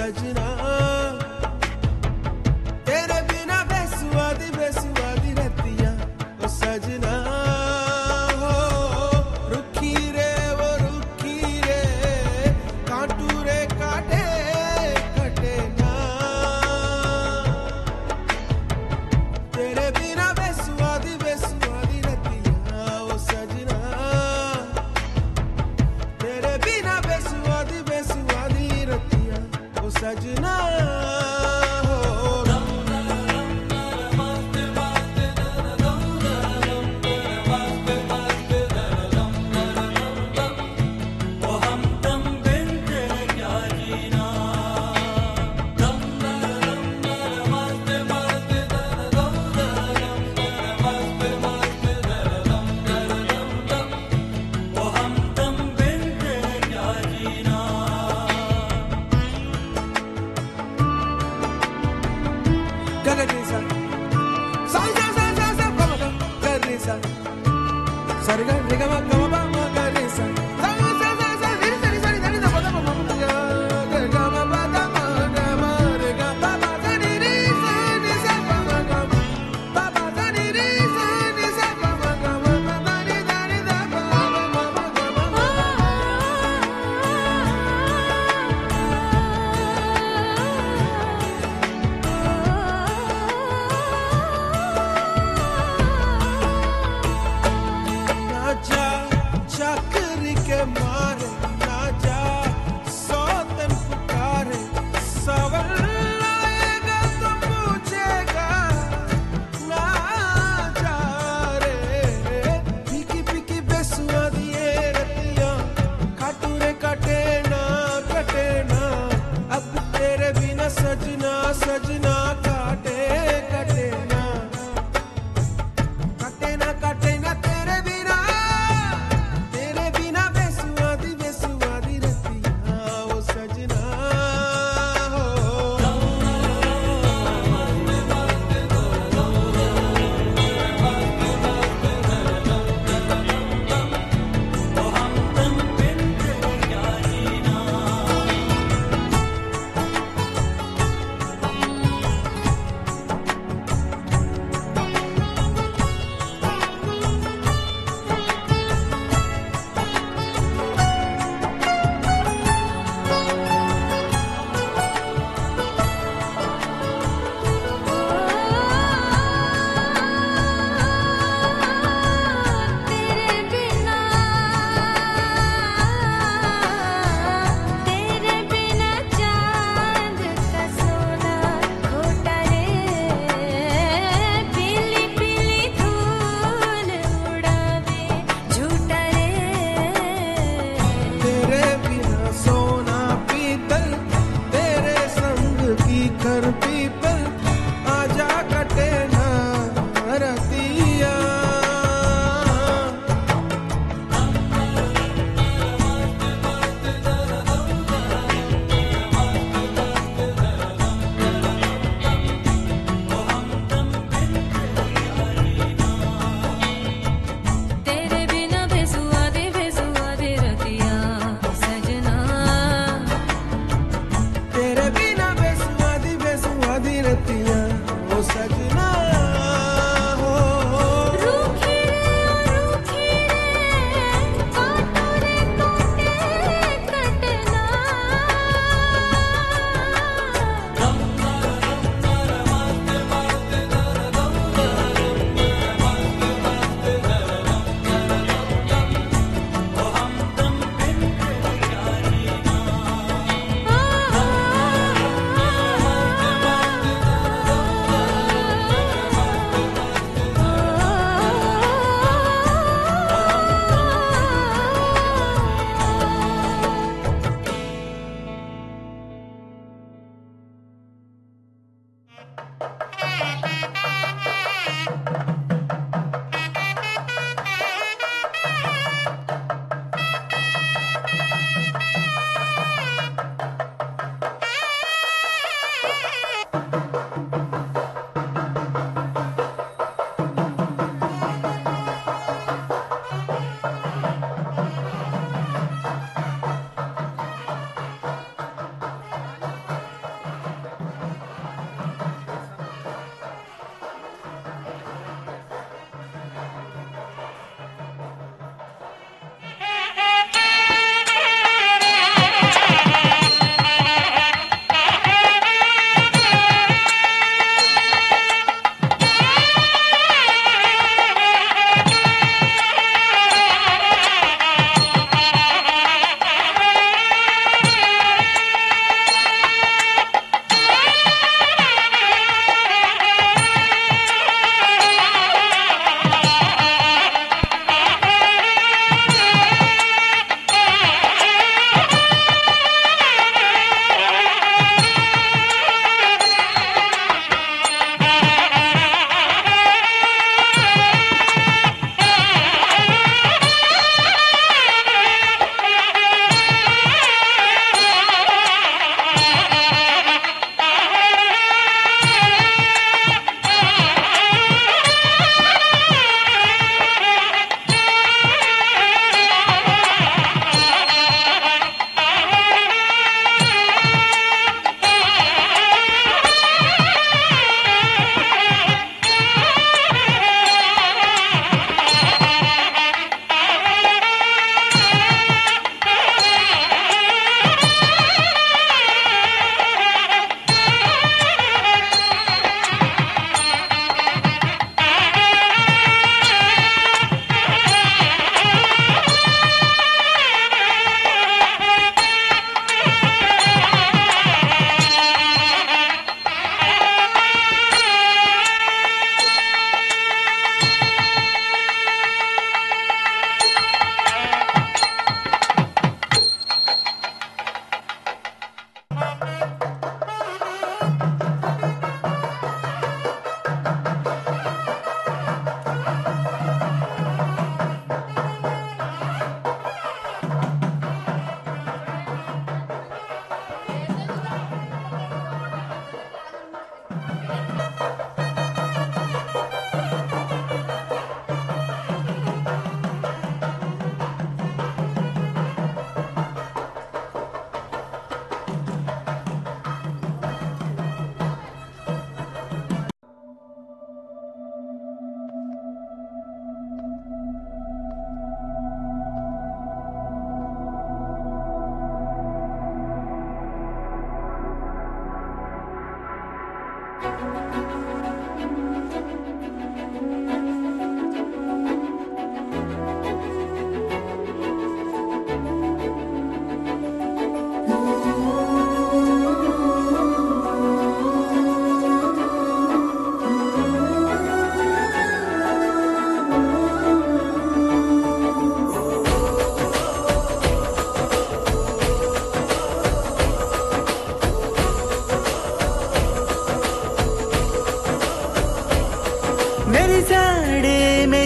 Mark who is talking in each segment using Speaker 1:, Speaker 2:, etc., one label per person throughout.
Speaker 1: सजना तेरे बिना बेसुआदी बेसुआदी रतिया ओ सजना हो रुखी रे वो रुखी रे कांटू रे काटे कटे ना तेरे बिना बेसुआदी बेसुआदी रतिया ओ सजना तेरे बिना बेसुआदी बेसुआदी रतिया ओ सजना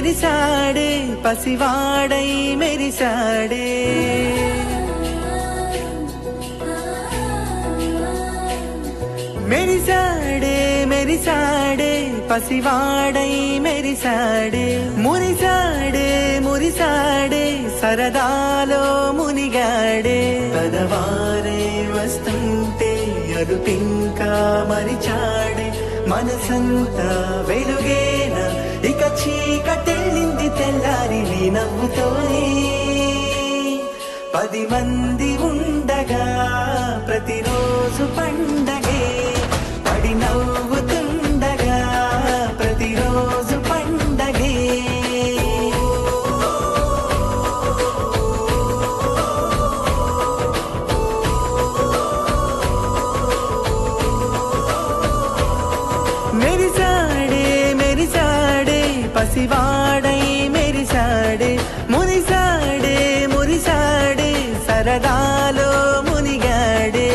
Speaker 2: మెరిసాడే పసివాడై మెరిసాడే మెరిసాడే మెరిసాడే పసివాడై మెరిసాడే మురిసాడే మురిసాడే సరదాలో మునిగాడే పదవారే వస్తుంటే అరుపింకా మరిచాడే మనసంతా వెలుగేన ఇక చీకటెళ్ళింది తెల్లారి నీ నవ్వుతోనే 10 మంది ఉండగా ప్రతిరోజు పండగే పడి నవ్వుతుండగా ప్రతిరోజు పండగే మెరిసాడే మెరిసాడే పసివాడై మెరిసాడే మురిసాడే మురిసాడే సరదాలో మునిగాడే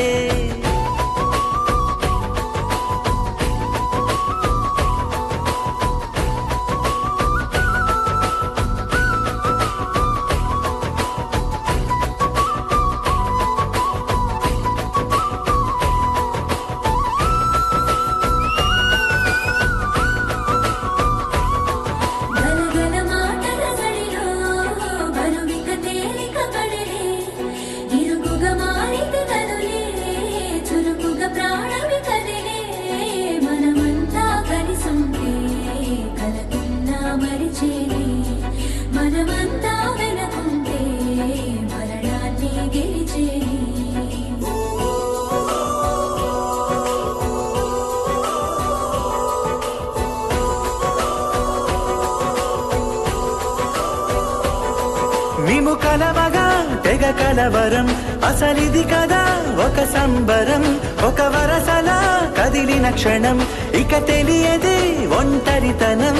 Speaker 2: మేము కలవగా తెగ కలవరం అసలిది కదా ఒక సంబరం ఒక వరసలా కదిలిన క్షణం ఇక తెలియదే ఒంటరితనం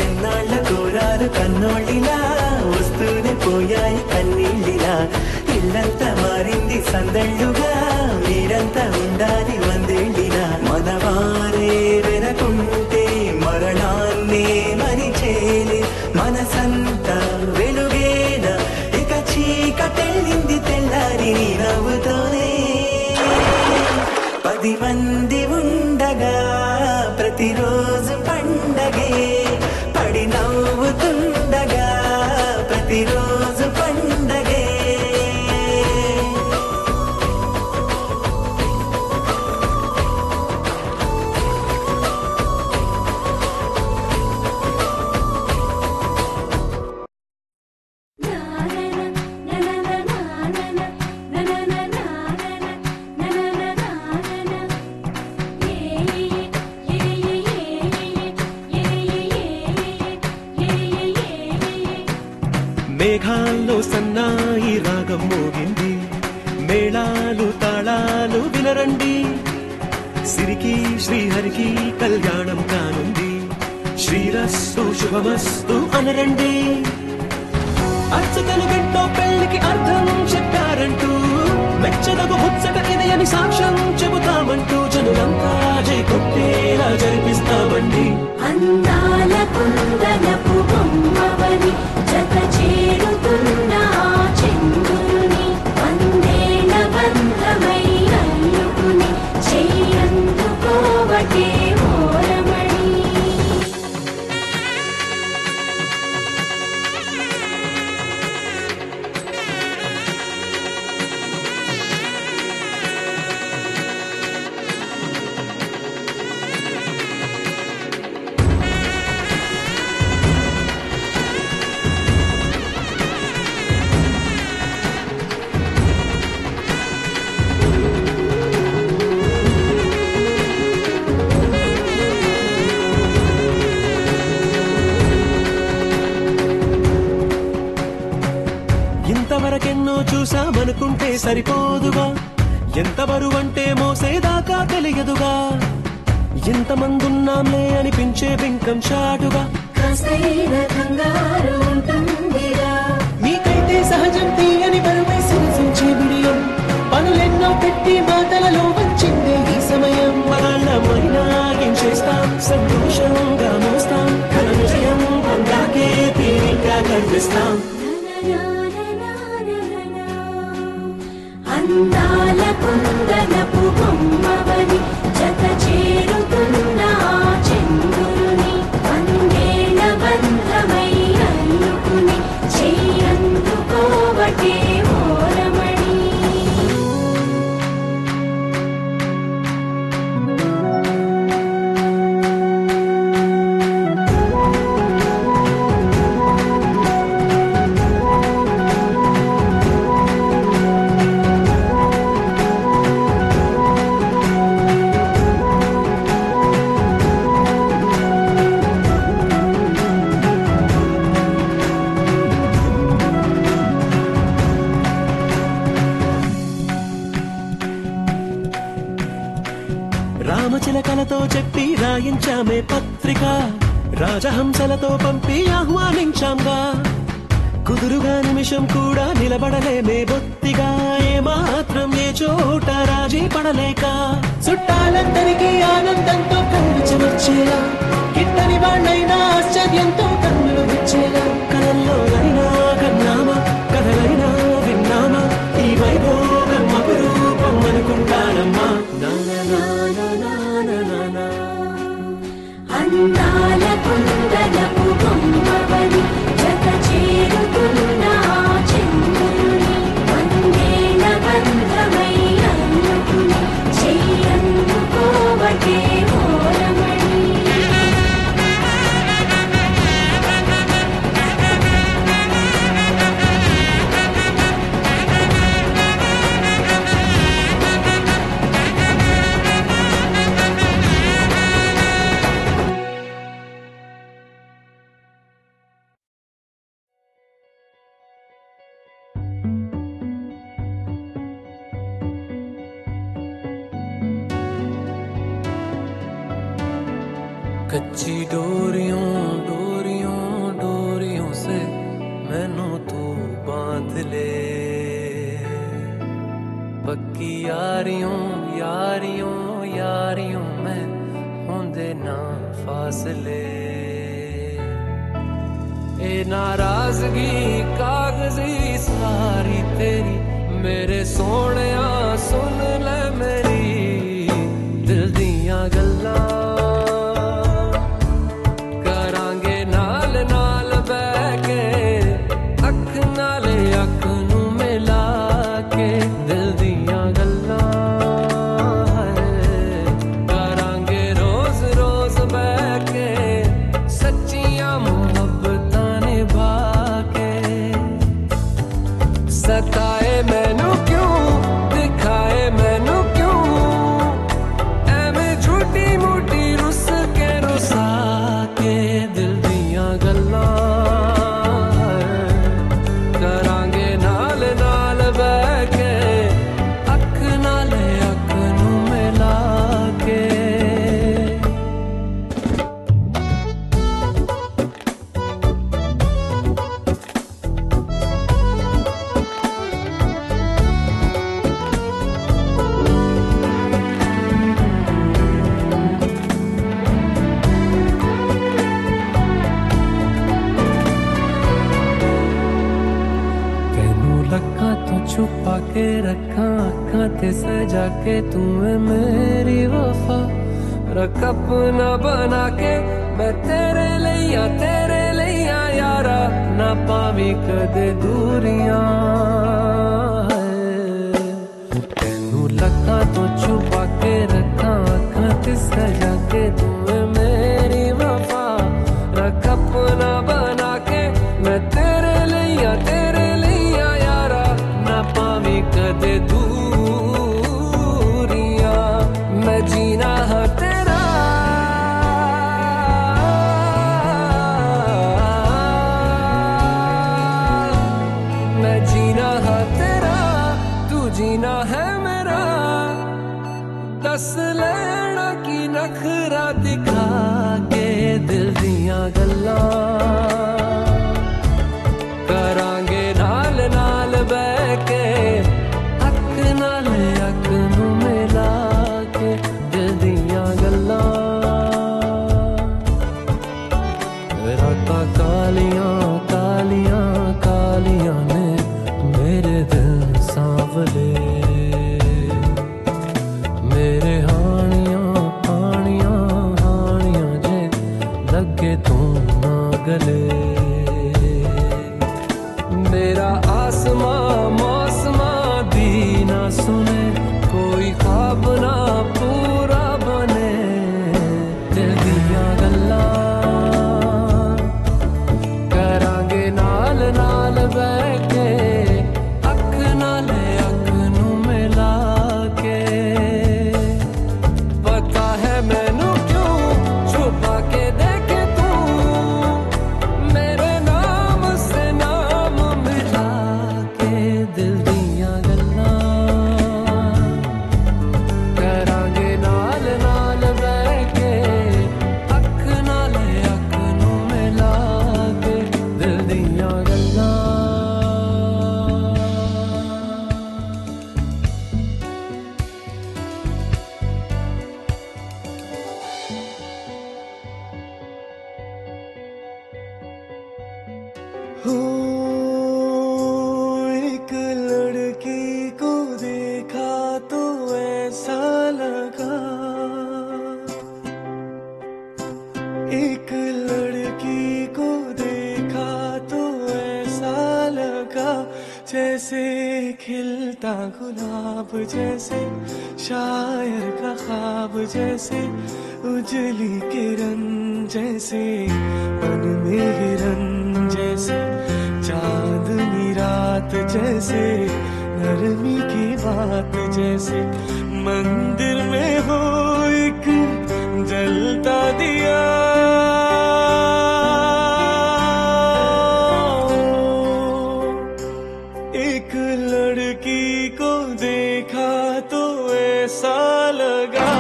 Speaker 2: ఎన్నాళ్ళ కోరారు కన్నోళ్ళిలా వస్తూనే పోయాయి కన్నీళ్ళిలా ఇల్లంతా మారింది సందళ్ళుగా మీరంతా ఉండాలి వందేళ్ళిలా మనవారే వెనకుంటే మరణాన్నే మరిచేలే మనసంతా వెలుగేన ఇక చీకటెళ్ళింది తెల్లారి నీ నవ్వుతోనే 10 మంది ఉండగా ప్రతిరోజు పండగే పడి నవ్వుతుండగా ప్రతిరోజు పండగే
Speaker 1: మేఘాల్లో సన్నాయి రాగం మోగింది మేళాలు తాళాలు వినరండి సిరికి శ్రీహరికి కళ్యాణం కానుంది శ్రీరస్తు శుభమస్తు అనరండి అర్చకలు గంటో పెళ్లికి అర్థం చెప్పారంటూ మెచ్చదగు ముచ్చట ఇది అని సాక్ష్యం చెబుతామంటూ జనులంతా జై కొట్టేలా జరిపిస్తామండి
Speaker 3: అందాల కుందనపు బొమ్మవని జత చేరుతున్న చంద్రుని వందేళ్ల బంధమై అల్లుకుని చేయందుకోవటే ఓరమణి
Speaker 1: ఇంతవరకెన్నో చూసామనుకుంటే సరిపోదుగా ఎంత బరువంటే మోసేదాకా తెలియదుగా ఇంతమందున్నాంలే అనిపించే బింకం చాటుగా మీకైతే సహజం తీయని బరువై సిరిసించే బిడియం పనులెన్నో పెట్టి మాటలలో వచ్చిందే ఈ సమయం మగాళ్ళమైనా ఏం చేస్తాం సంతోషంగా మోస్తాం ఘన విజయం పొందాకే జరిపిస్తాం.
Speaker 3: అందాల కుందనపు బొమ్మవని జత చేరుతున్న చంద్రుని వందేళ్ల బంధమై అల్లుకుని చెయ్యందుకోవటే ఓరమణి.
Speaker 1: రామచిలకలతో చెప్పి రాయించామే పత్రిక, రాజహంసలతో పంపి ఆహ్వానించాంగా. కుదురుగా నిమిషం కూడా నిలబడలేమే బొత్తిగా, ఏమాత్రం ఏ చోట రాజీ పడలేక. చుట్టాలందరికీ ఆనందంతో కళ్ళు చెమర్చేలా, గిట్టని వాళ్ళైనా ఆశ్చర్యంతో కన్నులు విచ్చేలా. కలల్లో అయినా కన్నామా, కథలైనా విన్నామా, ఈ వైభోగం అపురూపం అనుకుంటానమ్మా.
Speaker 3: అందాల కుందనపు బొమ్మవని జత చేరుతున్న చంద్రుని వందేళ్ల బంధమై అల్లుకుని చెయ్యందుకోవటే ఓరమణి.
Speaker 1: कच्ची डोरियों डोरियों डोरियों से मैनू तू बांध ले, पक्की यारियों यारियों यारियों में होंदे ना फासले. ए नाराजगी कागजी सारी तेरी, मेरे सोहणिया सुन ले मेरी दिल दियां गल्लां. सताए मैनू क्यों, दिखाए मैनू क्यों, एवें झूठी मूठी रुस के रुसा के दिल दियां गल्लां करांगे नाल नाल बह के, अख नाल अख नू मिला के. छुपा के रखा आँखां ते सजा के, तू है मेरी वफा. रख अपना बना के मैं तेरे लिया यारा, ना पावी कदे दूरियां. तेनू लखा तो छुपा के रखा आँखां ते सजा के, तू है मेरी वफा. रख अपना बना के मैं तेरे लिया यारा, ना पावी कदे दूरियां. मैं जीना है तेरा, मैं जीना है तेरा, तू जीना है मेरा. दस लेना की नखरा दिखा के दिल दियां गल्लां करांगे नाल नाल बह के, अख नाल अख नू मिला के दिल दियां गल्लां. रातां कालियां कालियां
Speaker 4: खिलता गुलाब जैसे, शायर का ख्वाब जैसे, उजली किरण जैसे, मन में हिरन जैसे, चांदनी रात जैसे, नरमी की बात जैसे, मंदिर में हो एक जलता दिया। एक लड़की को देखा तो ऐसा लगा,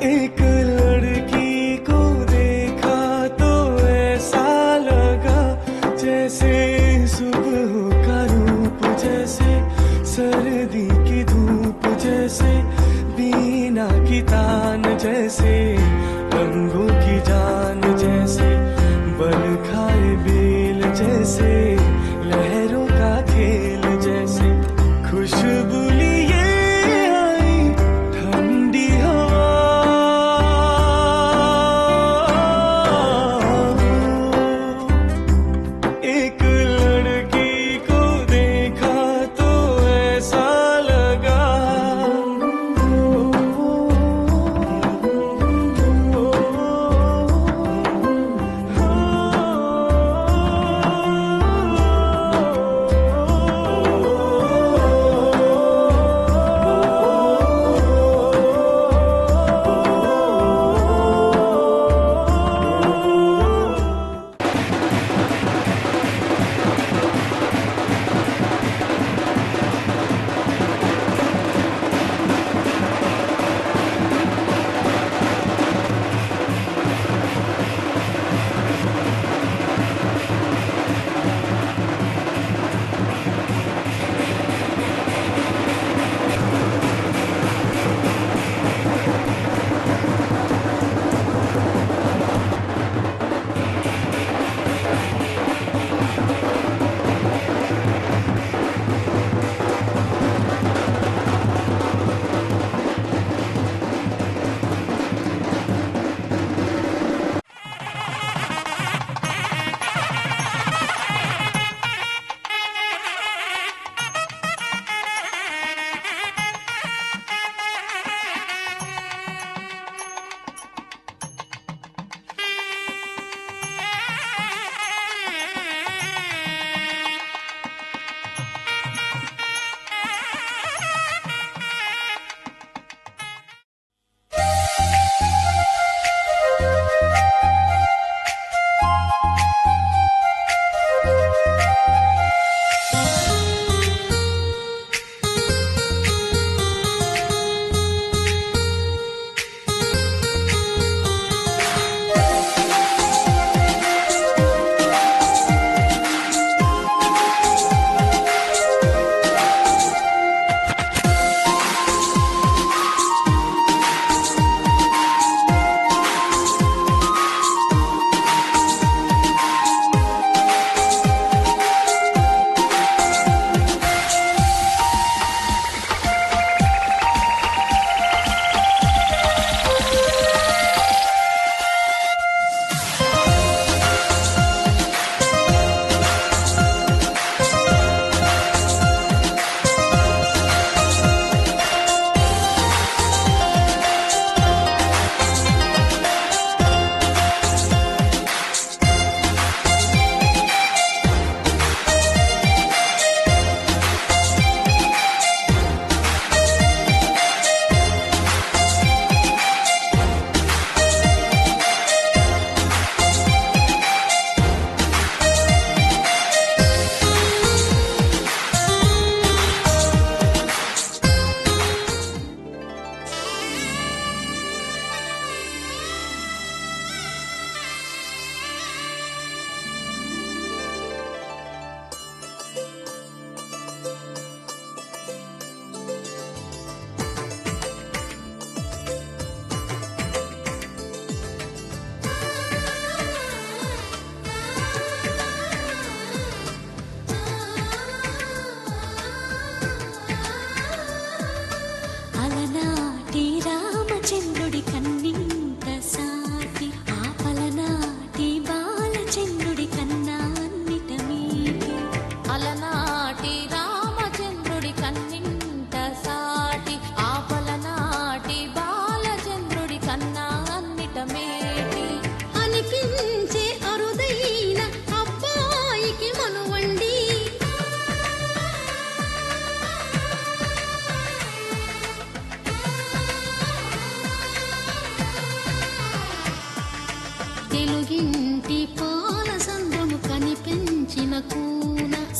Speaker 4: एक लड़की को देखा तो ऐसा लगा, जैसे सुबह का रूप जैसे, सर्दी की धूप जैसे, बीना की तान जैसे, रंगों की जान जैसे, बल खाए बेल जैसे, लहरों का खेल जैसे, खुशबू लिए आई ठंडी हवा। एक लड़की को देखा तो ऐसा लगा,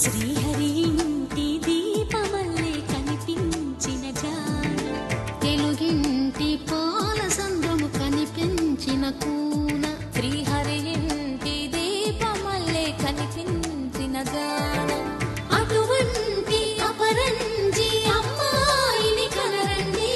Speaker 3: శ్రీహరి ఇంటి దీపమల్లే కనిపించిన జాన తెలుగింటి పాల సంద్రము కనిపించిన కూన శ్రీహరి ఇంటి దీపమల్లే కనిపించిన జాన అటువంటి అపరంజి అమ్మాయిని కనరండి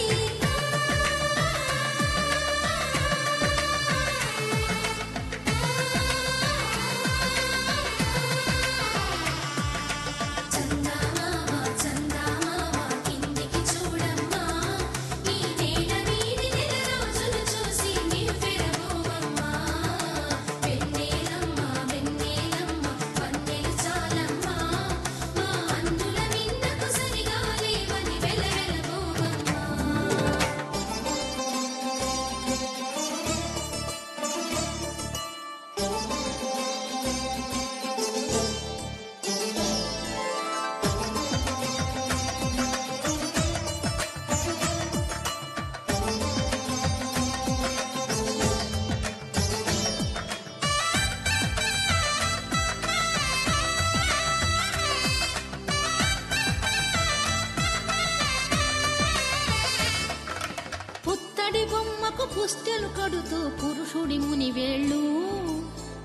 Speaker 3: పుత్తడి బొమ్మకు పుస్తెలు కడుతూ పురుషుడి ముని వేళ్ళు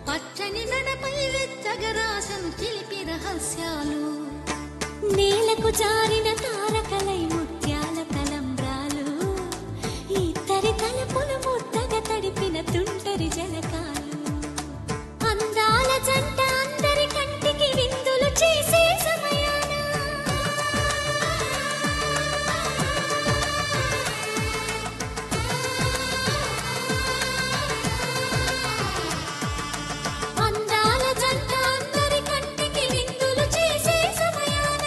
Speaker 3: పచ్చని నడపై వెచ్చగరాసను చిలిపి రహస్యాలు నేలకు జారిన తారకలై ముత్యాల తలంబ్రాలు ఇద్దరి తలపులు ముద్దగా తడిపిన తుంటరి జలకాలు అందాల జంట అందరి కంటికి విందులు చేసే సమయాన అందాల జంట అందరి కంటికి విందులు చేసే సమయాన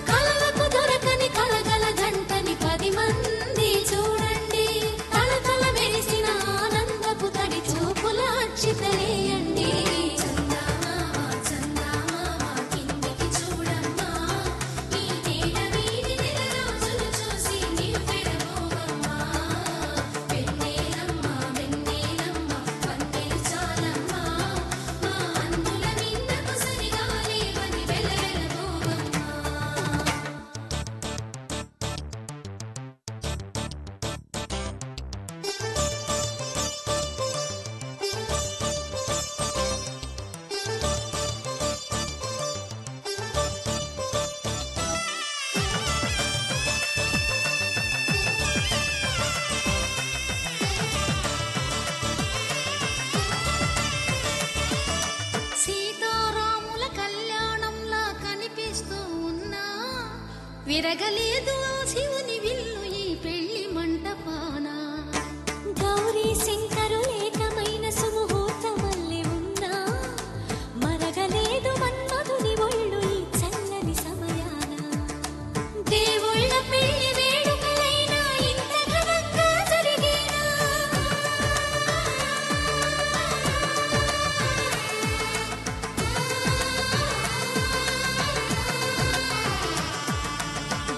Speaker 3: కలలకు దొరకని కలగల జంటని 10 మంది చూడండి తలతల మెరిసిన ఆనందపు తడి చూపుల అచ్చితలేయండి కిందికి చూడమ్మా ఈ నేల వీడి నెల రోజులు చూసి నీవు పెరగోవమ్మా వెన్నెలమ్మ వెన్నెలమ్మ పందెలు చాలమ్మా మా అందుల నిన్నకు సరిగా లేవని వెలవెలబోవమ్మా సీతారాముల కళ్యాణంలా కనిపిస్తూ ఉన్నా విరగలేదు ఆ శివుని విల్లు ఈ పెళ్లి మంటపాన గౌరీ శంకరు ఏకమైన సుముహూర్తమల్లె ఉన్నా మరగలేదు మన్మధుని ఒళ్ళు ఈ చల్లని సమయాన దేవుళ్ళ పెళ్లి వేడుకలైనా ఇంత ఘనంగా జరిగేనా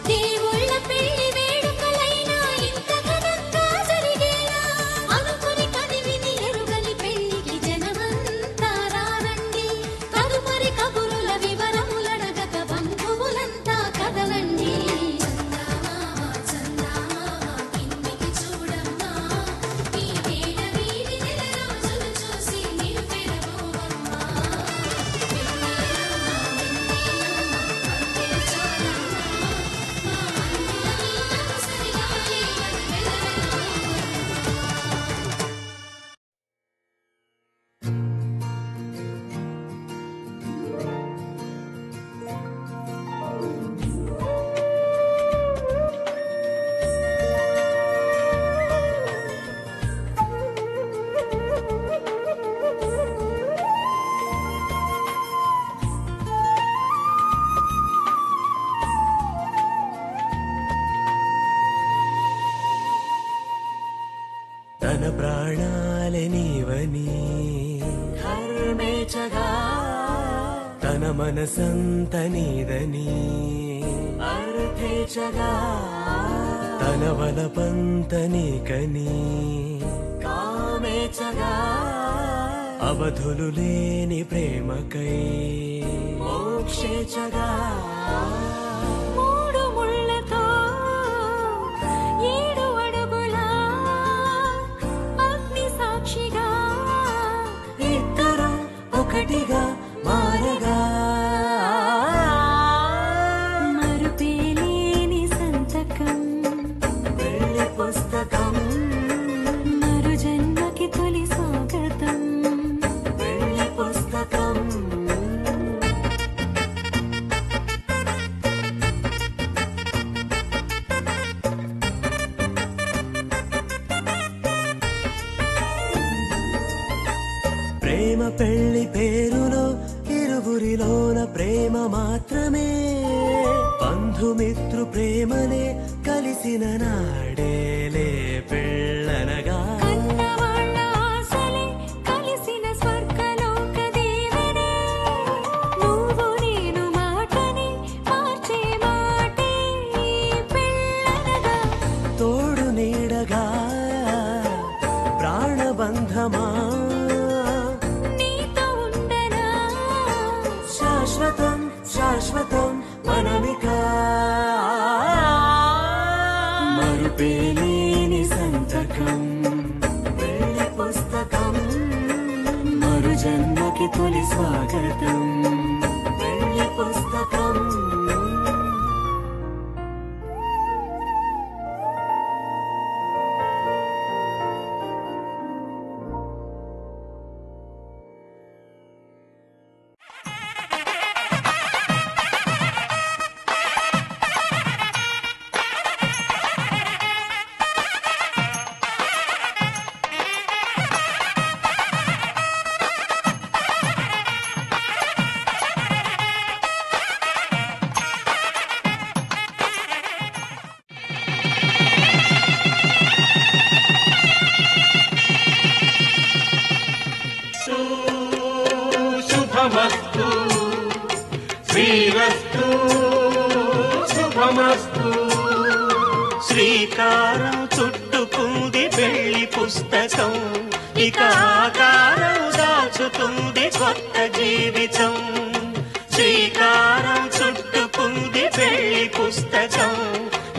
Speaker 3: దేవుళ్ళ పెళ్లి వేడుకలైనా ఇంత ఘనంగా జరిగేనా అనుకుని కదివిని ఎరుగని పెళ్లికి జనమంతా రారండి తదుపరి కబురుల వివరములడగక బంధువులంతా కదలండి కిందికి చూడమ్మా ఈ నేల వీడి నెల రోజులు చూసి నీవు పెరగోవమ్మా వెన్నెలమ్మ పందెలు చాలమ్మా మా అందుల నీకు సరిగా లేవని
Speaker 4: తన ప్రాణాలే నీవని
Speaker 2: ధర్మేచగా
Speaker 4: తన మనసంత నీదని
Speaker 2: అర్థేచగా
Speaker 4: తన వలపంత నీకని
Speaker 2: కామేచగా
Speaker 4: అవధులు లేని ప్రేమకై మోక్షేచగా
Speaker 3: మూడు ముళ్ళతో 7 అడుగుల అగ్ని సాక్షిగా
Speaker 2: ఇద్దరు ఒకటిగా మారగా
Speaker 3: మరుపేలేని సంతకం
Speaker 2: వెళ్ళి పుస్తకం
Speaker 3: మరు జన్మకి తొలి స్వాగతం
Speaker 2: వెళ్ళి పుస్తకం ప్రేమ పెళ్లి పేరులో ఇరువురిలోన ప్రేమ మాత్రమే బంధుమిత్రు ప్రేమనే కలిసిన నాడేలే పెళ్ళనగా
Speaker 3: కన్నవాళ్ళ ఆశలే కలిసిన స్వర్గలోక దీవెనే నువ్వు నేను మాటని మార్చే మాటే పెళ్ళనగా
Speaker 2: తోడు నీడగా ప్రాణబంధమా
Speaker 3: నీతో ఉండనా
Speaker 2: శాశ్వతం శాశ్వతం మనమిక మరుపేలేని సంతకం వెళ్ళి పుస్తకం మరు జన్మకి తొలి స్వాగతం వెళ్ళి పుస్తకం
Speaker 5: శుభమస్తు శ్రీరస్తు శుభమస్తు శ్రీకారం చుట్టుకుంది పెళ్లి పుస్తకం ఇక ఆకారం దాచుతుంది కొత్త జీవితం శ్రీకారం చుట్టుకుంది పెళ్లి పుస్తకం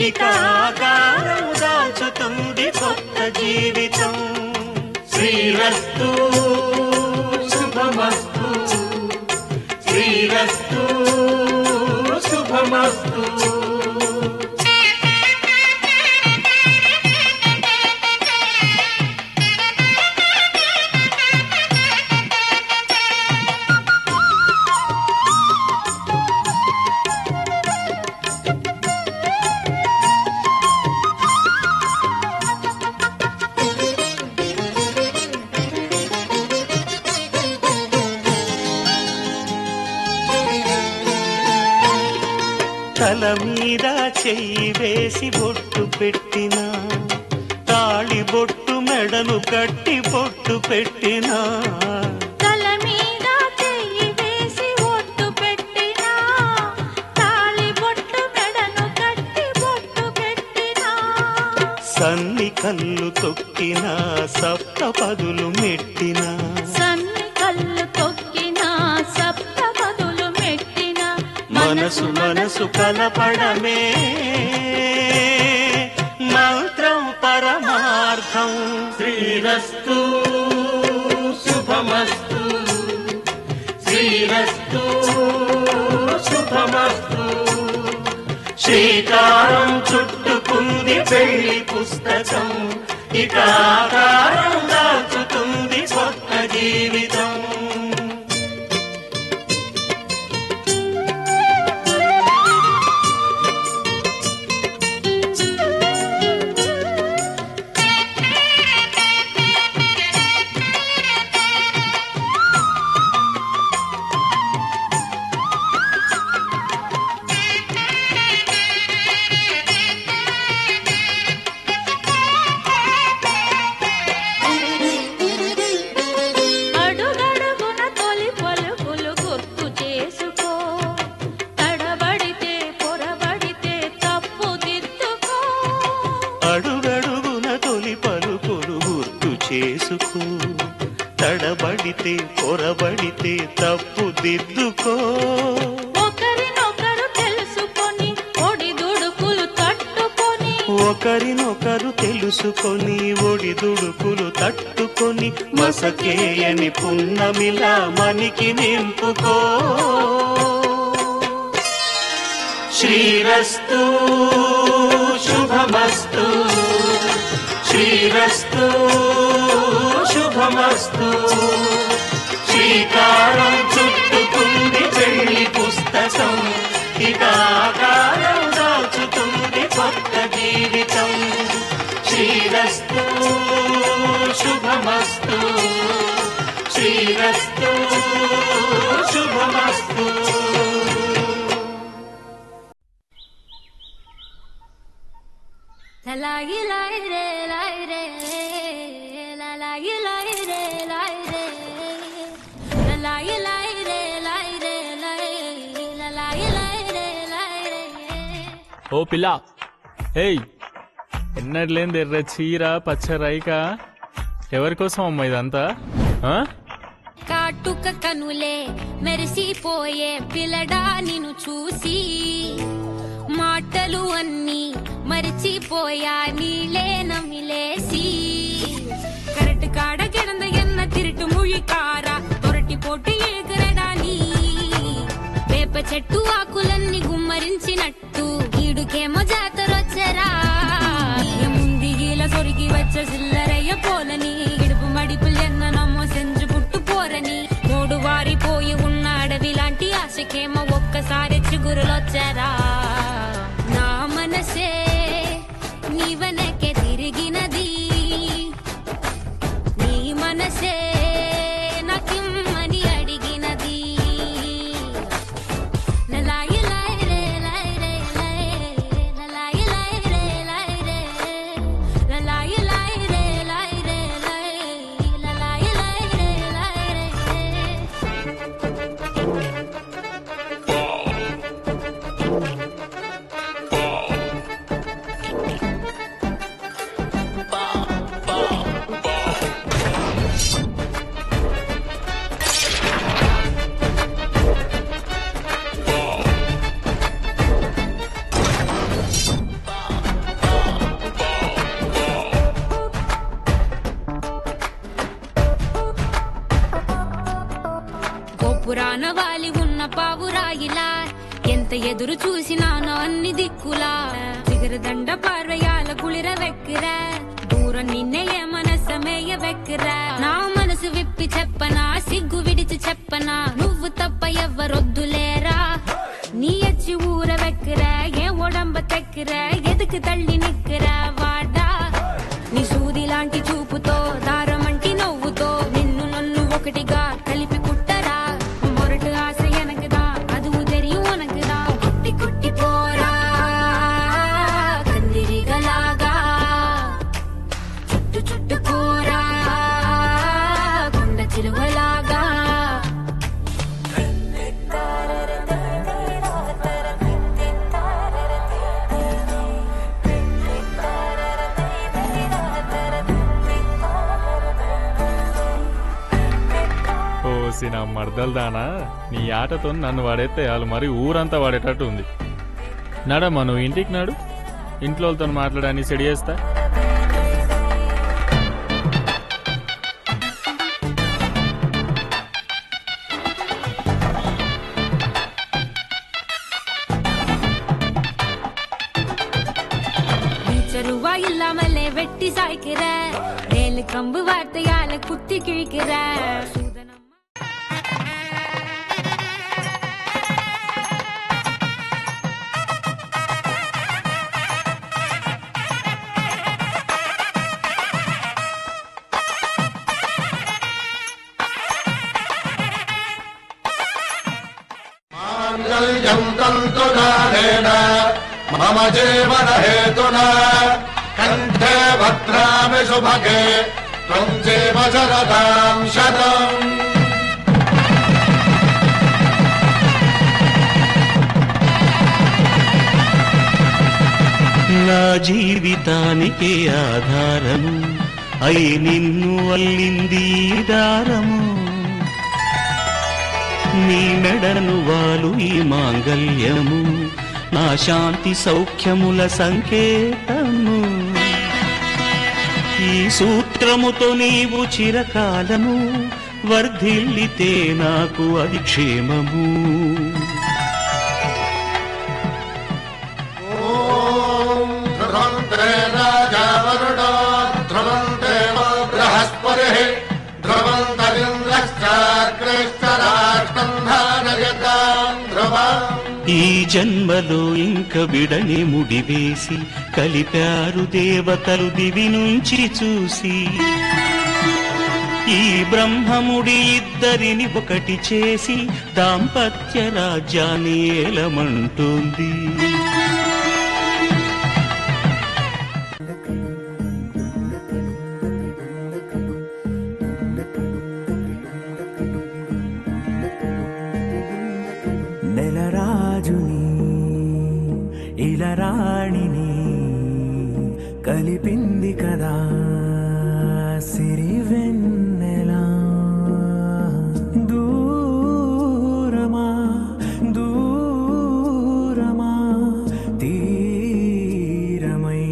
Speaker 5: ఇక ఆకారం దాచుతుంది కొత్త జీవితం శ్రీరస్తు శుభమస్తు శ్రీరస్తు శుభమస్తు తల మీద చెయ్యి వేసి బొట్టు పెట్టినా తాళి బొట్టు మెడను కట్టి బొట్టు పెట్టినా
Speaker 3: తల మీద చెయ్యి వేసి ఒట్టు పెట్టినా తాళి బొట్టు మెడను కట్టి బొట్టు పెట్టినా
Speaker 5: సన్ని కళ్ళు తొక్కినా సప్త పదులు మెట్టినా
Speaker 3: సన్ని కళ్ళు తొక్కినా సప్త పదులు మెట్టినా
Speaker 5: మనసు మనసు కలపడమే మంత్రం పరమార్థం శ్రీరస్తు శుభమస్తు శ్రీరస్తు శుభమస్తు శ్రీకారం చుట్టుకుంది పెళ్లి పుస్తకం ఇక ఆకారం దాచుతుంది కొత్త జీవితం
Speaker 3: అడుగు
Speaker 5: పడితే పొరబడితే తప్పు దిద్దుకో.
Speaker 3: ఒకరినొకరు తెలుసుకొని ఒడిదుడుకులు తట్టుకొని
Speaker 5: ఒకరినొకరు తెలుసుకొని ఒడిదుడుకులు తట్టుకొని మసకేయని పున్నమిలా మనికి నింపుకో. శ్రీరస్తు శుభమస్తు శ్రీరస్తు శుభమస్తు. శ్రీకారం చుట్టుకుంది పెళ్లి పుస్తకం, ఇక ఆకారం దాచుతుంది కొత్త జీవితం. శ్రీరస్తు శుభమస్తు శ్రీరస్తు శుభమస్తు.
Speaker 3: లాయి లాయి రే లాయి రే లాయి లాయి రే లాయి రే లాయి లాయి రే లాయి రే లాయి లాయి రే లాయి రే.
Speaker 6: ఓ పిల్ల, ఏయ్ ఎన్నట్లేంది ఎర్ర చీర పచ్చ రైక, ఎవరికోసం అమ్మ ఇదంతా?
Speaker 3: కాటుక కనులే మెరిసిపోయే పిల్లడా నిన్ను చూసి, మాటలు అన్నీ మరిచిపోయా నీలే నమిలేసి. కరెక్ట్ కాడ కింద ఎన్న తిరుటు ముழிకార తొరటి పోటీ ఎగరడాని, వేప చెట్టు ఆకులన్నీ గుమ్మరించినట్టు ఈడుకేమో జాతరొచ్చరా. ముంది గీల సొరికి వచ్చ సిల్లరయ్య పోలని, ఇడుపు మడిపులు ఎన్న నమ్మో సెంజు పుట్టు పోరని. మూడు వారిపోయి ఉన్న అడవి లాంటి ఆశకేమో ఒక్కసారి చిగురులొచ్చరా. నా మనసే నీ వెనకే తిరిగినది, నీ మనసే నాకిమ్మని అడిగినది. లాయి లాయి రే లాయి రే లాయి లాయి రే లాయి రే లాయి లాయి రే లాయి రే లాయి లాయి రే లాయి రే. గోపురాన వాలి ఉన్న పావురాయిలా ఎంత ఎదురు చూసినానో అన్ని దిక్కులా. చిగురుదండ పార్వయాల కుళిర వెక్కిర, దూరం నిన్నే మనసమేయ వెక్కిర. నా మనసు విప్పి చెప్పనా, సిగ్గు విడిచి చెప్పనా, నువ్వు తప్ప ఎవ్వరొద్దులేరా. నీ ఎచ్చి ఊర వెక్కిర, ఏ ఒడంబ తెక్కిర, ఎదుకు తల్లి నిక్కిర వాడా. నీ సూది లాంటి చూపుతో దారమంటి నవ్వుతో నిన్ను నన్ను ఒకటిగా కలిపి కుట్టరా. మొరటు ఆశ ఎనకదా అదువు తెరి ఉనకదా, కుట్టి కుట్టి పోరా కందిరిగలాగా. చుట్టు చుట్టు పోరా కొండ చిలువలాగా.
Speaker 6: ఓసి నా మర్దలు దానా, నీ ఆటతో నన్ను వాడేత్తేయాలి, మరి ఊరంతా వాడేటట్టు ఉంది. నడమ్మా నువ్వు ఇంటికి నడు, ఇంట్లో వాళ్ళతో మాట్లాడని సెడి చేస్తా.
Speaker 3: நீச்சருவா இல்லாமலே வெட்டி சாய்க்கிற, வேலு கம்பு வார்த்தையால குத்தி கிழிக்கிற.
Speaker 7: मम जीवन हेतुना कंठे भद्रामि शुभगे त्वं जीव शरदां शतम्.
Speaker 5: నా జీవితానికి ఆధారము అయి నిన్ను అల్లింది దారము. నీ మెడను వాలు ఈ మాంగల్యము నా శాంతి సౌఖ్యముల సంకేతము ఈ సూత్రముతో నీవు చిరకాలము వర్ధిల్లితే నాకు అది క్షేమము
Speaker 7: ధ్రువంతే రాజా వరుణో ధ్రువంతే బృహస్పతిః ధ్రువంతరింద్రశ్చాగ్రేశ్చరాష్ట్రం ధారయతాం ధ్రువం
Speaker 5: ఈ జన్మలో ఇంక విడని ముడివేసి కలిపారు దేవతలు దివి నుంచి చూసి ఈ బ్రహ్మముడి ఇద్దరిని ఒకటి చేసి దాంపత్య రాజ్యాన్ని ఏలమంటుంది
Speaker 4: నెలరాజుని ఇలరాణిని కలిపింది కదా సిరి వెన్నెలా దూరమా దూరమా తీరమై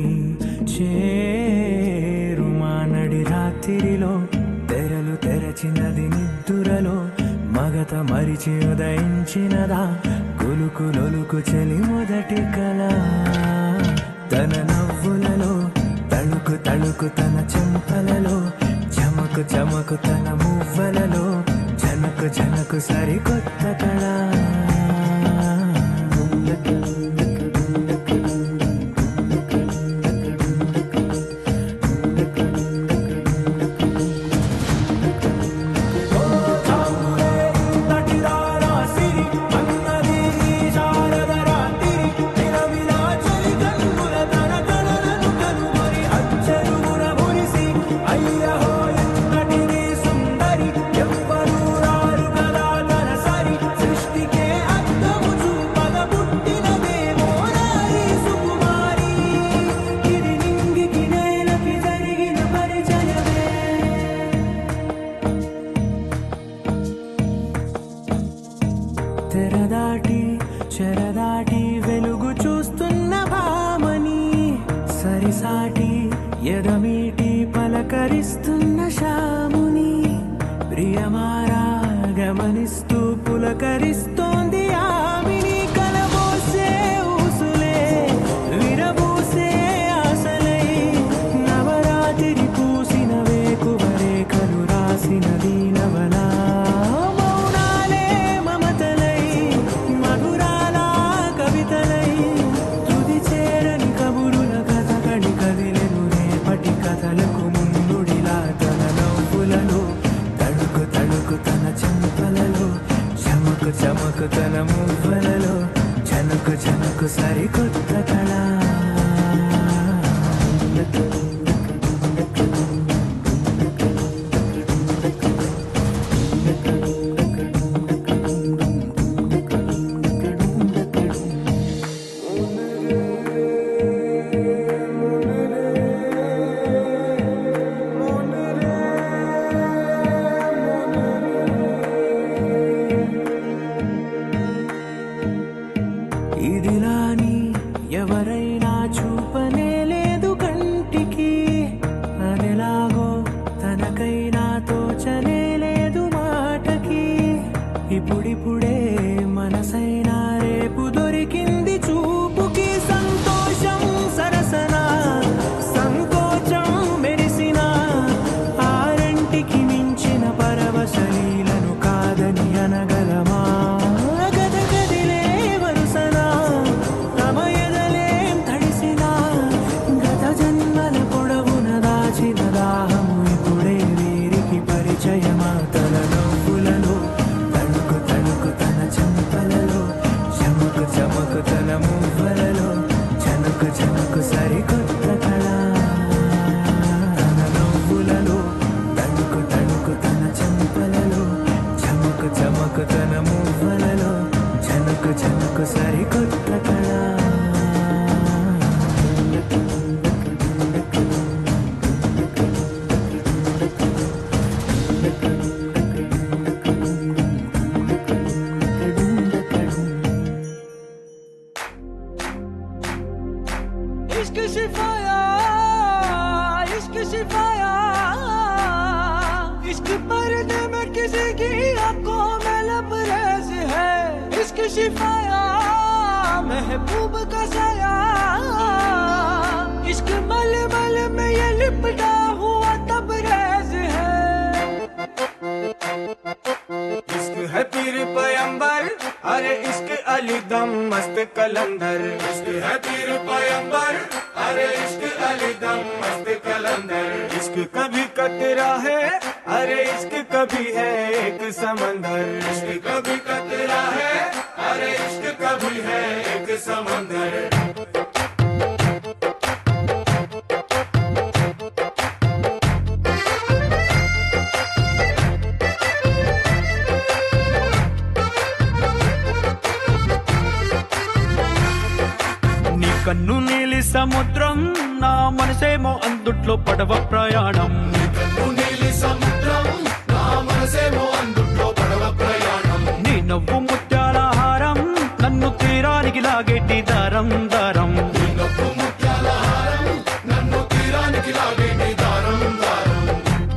Speaker 4: చేరుమా నడి రాత్రిలో తెరలు తెరచినది నిద్దురలో మగత మరిచి ఉదయించినదా కొలుకు లొలుకు చెలి మొదటి కళ తన నవ్వులలో తళుకు తళుకు తన చెంపలలో చమకు చమకు తన మువ్వలలో జనకు జనకు సరికొత్త కళ తెరదాటి చెరదాటి వెలుగు చూస్తున్న భామని సరిసాటి ఎదమీటి పలకరిస్తున్న శాముని ప్రియమారా గమనిస్తూ పులకరిస్తోంది ఆమిని కలబోసే ఊసులే విరబూసే ఆశలై నవరాత్రి పూసిన వేకువరేఖలు రాసిన దీనవలా కథలకు ముందుడిలా తన నవ్వులలో తడుకు తడుకు తన చెంపలలో చమకు చమకు తన మువ్వలలో జనకు జనకు సరికొత్త కళ ఇదిలాని ఎవరైనా చూపనే లేదు కంటికి అదెలాగో తనకైనా తోచనే లేదు మాటకి ఇప్పుడిప్పుడే మనసైనా రేపు దొరికింది చూపుకి సంతోషం సరసన సంకోచం మెరిసిన ఆరంటికి మించిన పరవశలీలను కాదని అనగలమా దాహము ఇప్పుడే వీరికి పరిచయమా తన నవ్వులలో తణుకు తణుకు తన చెంపలలో చమకు చమకు తన మువ్వలలో చనుకు చనుకు సరికొత్త కళ తన నవ్వులలో తణుకు తణుకు తన చెంపలలో చమకు చమకు తన మువ్వలలో చనుకు చనుకు సరికొత్త కళ इश्क शिफाया इश्क शिफाया इश्क पर्दे में किसी की आंखों में लबरेज है इश्क शिफाया महबूब का साया इश्क मल मल में ये लिपटा हुआ तबरेज है इश्क है पीर पैगंबर अरे इश्क अली दम मस्त कलंदर इश्क है पीर पैगंबर अरे इश्क अली दम मस्त कलंदर इश्क कभी कतरा है अरे इश्क कभी है एक समंदर इश्क कभी कतरा है अरे इश्क कभी है एक समंदर
Speaker 8: కన్ను నీలి సముద్రం నా మనసేమో అందుట్లో పడవ ప్రయాణం నీ నవ్వు ముత్యాల హారం నన్ను తీరానికి లాగేటి దారం దారం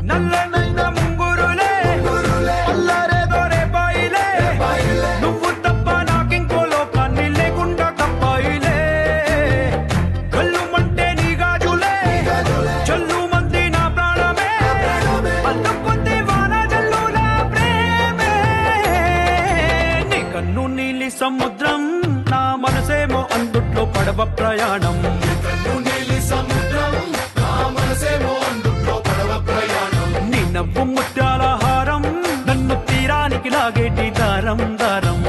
Speaker 8: నల్లనైన ముంగురులే అల్లరేదో రేపాయిలే నువ్వు తప్ప నాకింకో లోకాన్ని లేకుండా తప్పాయిలే సముద్రం నా మనసేమో అందుట్లో పడవ ప్రయాణం నీ నవ్వు ముత్యాల హారం నన్ను తీరానికి లాగేటి దారం దారం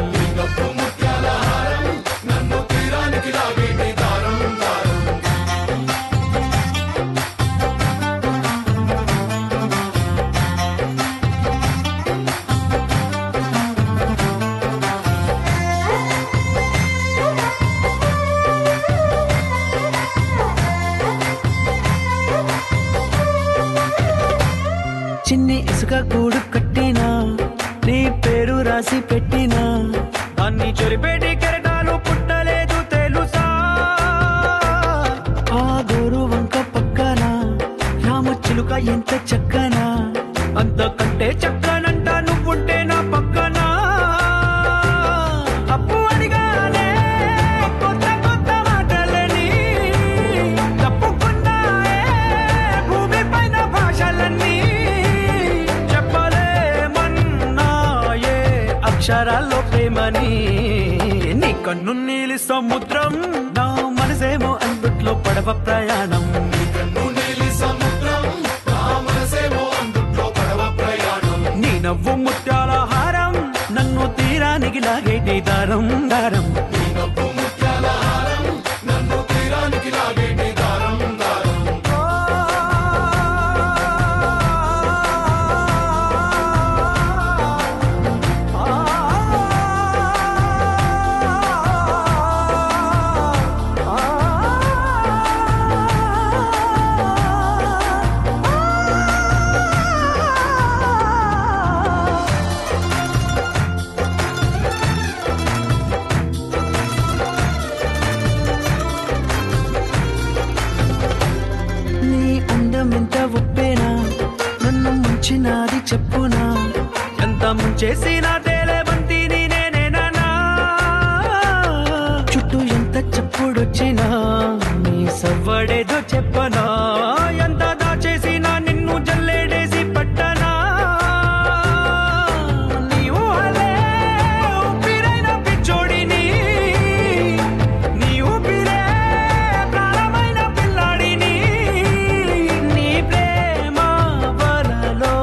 Speaker 8: చిన్ని ఇసుక గూడు కట్టినా నీ పేరు రాసి పెట్టినా అన్ని చెరిపేటి కెరటాలు పుట్టలేదు తెలుసా ఆ గోరు వంక పక్కన రామచిలుక ఎంత చక్కనా అంతకంటే చక్కనంట నువ్వుంటే నా పక్కన అప్పు అడిగానే కొత్త కొత్త మాటలని తప్పుకున్నాయే భూమి పైన భాషలన్నీ అక్షరాల్లో ప్రేమని నీ కన్ను నీలి సముద్రం నా మనసేమో అందుట్లో పడవ ప్రయాణం నీ నవ్వు ముత్యాల హారం నన్ను తీరానికి లాగేటి దారం దారం నాది చెప్పునా ఎంత ముంచేసిన తేలేబంతి నేనేనా చుట్టూ ఎంత చెప్పుడొచ్చినా నీ సవ్వడేదో చెప్పనా ఎంత దాచేసినా నిన్ను జల్లేడేసి పట్టనా నీవు అలే ఊపిరైన పిచ్చోడిని నీ ఊపిరే ప్రాణమైన పిల్లాడిని నీ ప్రేమ వలలో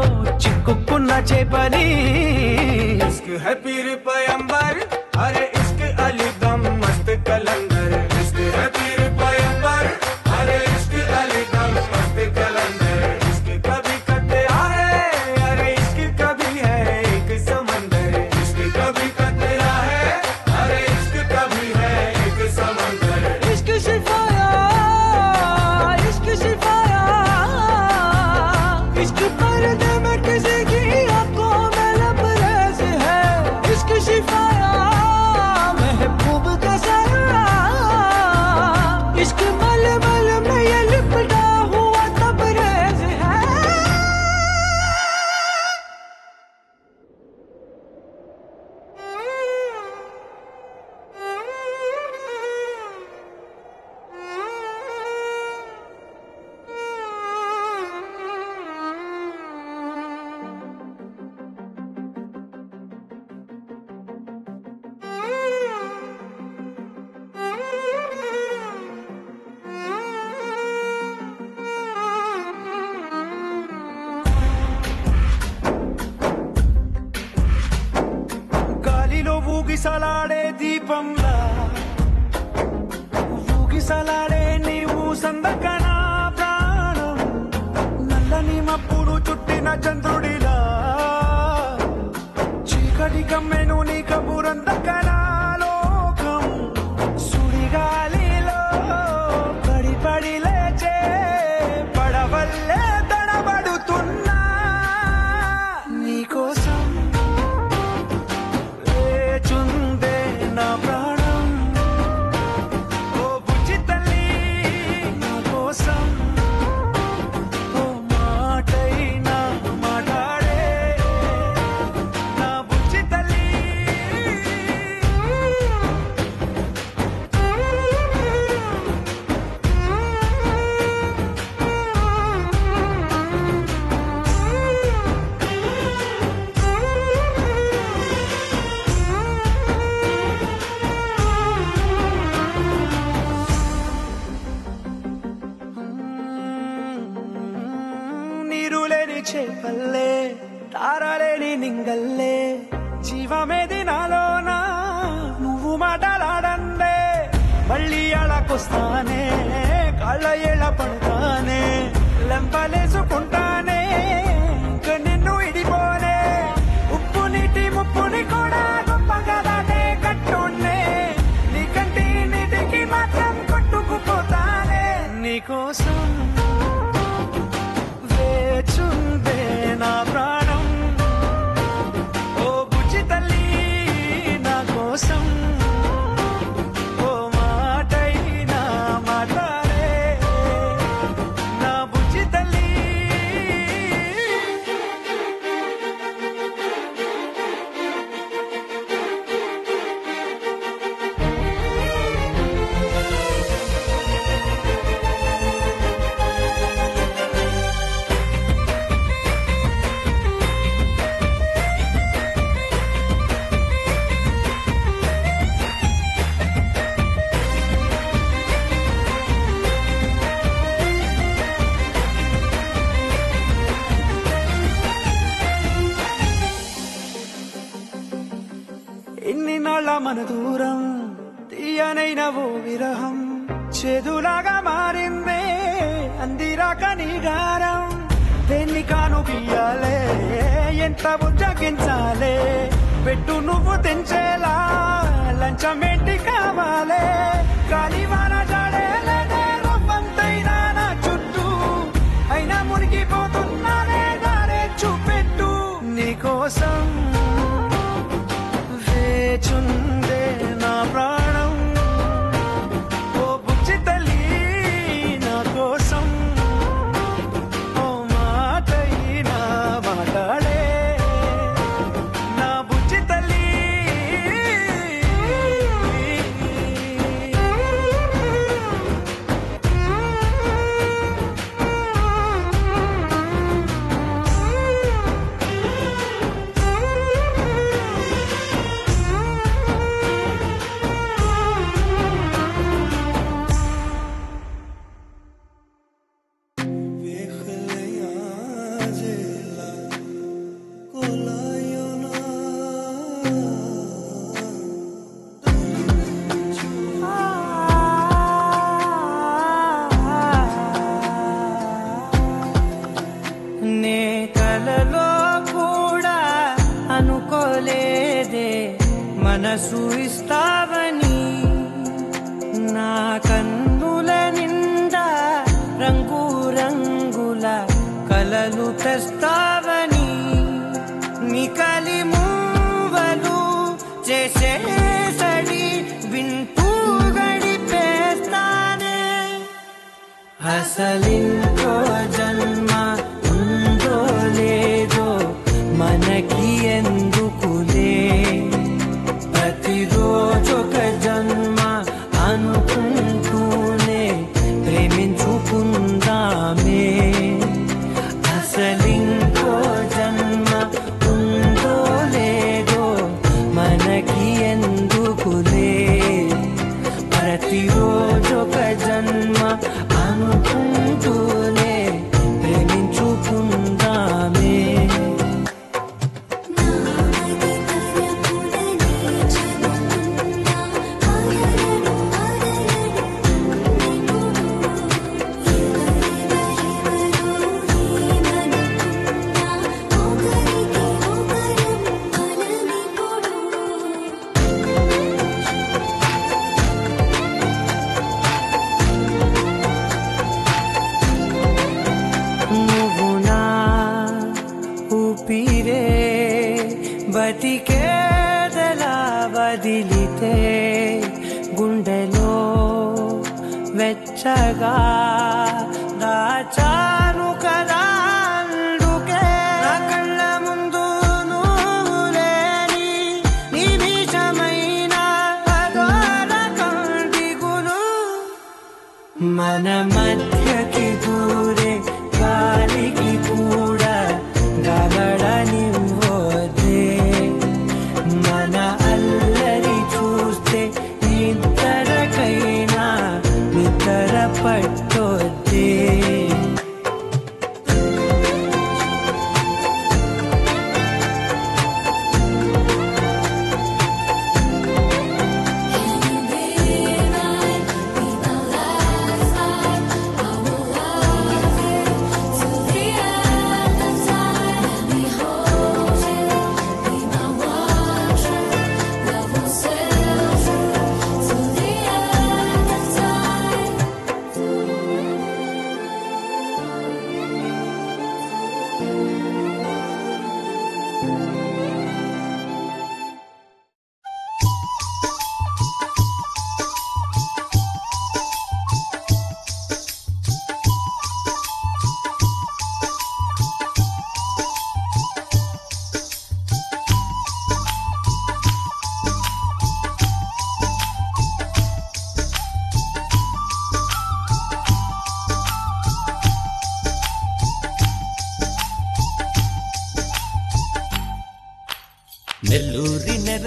Speaker 8: చిక్కుకున్న చేపని
Speaker 4: इश्क है पीर पैगंबर अरे इश्क अली दम मस्त कलंदर इश्क है पीर पैगंबर अरे इश्क अली दम मस्त कलंदर इश्क कभी कतरा है अरे इश्क कभी है एक समंदर इश्क कभी कतरा है अरे इश्क कभी है एक समंदर इश्क शिफाया इश्क शिफाया इश्क पर्दे में किसी की आंखों में लबरेज है इश्क शिफाया
Speaker 8: నింగల్లే జీవమేది నాలోనా నువ్వు మాటలాడందే మళ్ళీ అళకొస్తానే కాళ్ళ ఏళ్ళ పడతానే లెంపలేసుకుంటానే ఇంక నిన్ను ఇడిపోనే ఉప్పు నీటి ముప్పుని కూడా గొప్పగా దాటే కట్టునే నీ కంటి నీటికి మాత్రం కొట్టుకుపోతానే నీకోసం వేచుందే నా ప్రాణం ఓ బుజ్జి తల్లి నా కోసం ఓ మాటైనా మాట్లాడే నా బుజ్జి తల్లి ఎన్ని నాళ్ళ మన దూరం తీయనైన ఓ విరహం చేదులాగా మారిందే అందిరాక నీ గారం దేన్ని కాను బియ్యాలే ఎంత బుజ్జగించాలే పెట్టు నువ్వు తెంచేలా లంచమేంటి కావాలే కాలివాన జాడేలే రొమ్మంతైనా నా చుట్టూ అయినా మునిగిపోతున్నానే దారే చూపెట్టు నీకోసం వేచుందే నా ప్రాణం ఓ బుజ్జి తల్లి నా కోసం ఓ మాటైనా మాట్లాడే నా బుజ్జి తల్లి నే కలలో కూడా అనుకోలేదే మనసు ఇస్తావని నా కన్నుల నిండా రంగు రంగుల కలలు తెస్తావని నీ కలి మూవలు చేసేసడి వింటూ గడిపేస్తానే అసలింకో జన్మ ఉందో లేదో మనకి ఎందుకులే ప్రతిరోజొక జన్మ అనుకుంటూనే ప్రేమించుకుందామే అసలింకో జన్మ ఉందో లేదో మనకి ఎందుకులే ప్రతిరోజొక జన్మ అనుకుంటూనే ప్రేమించుకుందామే నువ్వు నా ఊపిరే బతికేదలా వదిలితే గుండెలో వెచ్చగా దాచాను కదా అందుకే నా కళ్ళ ముందు నువ్వు లేని నిమిషమైన అదోర కంటిగులు మన మధ్యకి దూరే గాలికి కూడా గలడనివ్వదే మన అల్లరి చూస్తే నిద్రకైనా నిద్ర పట్టొద్దే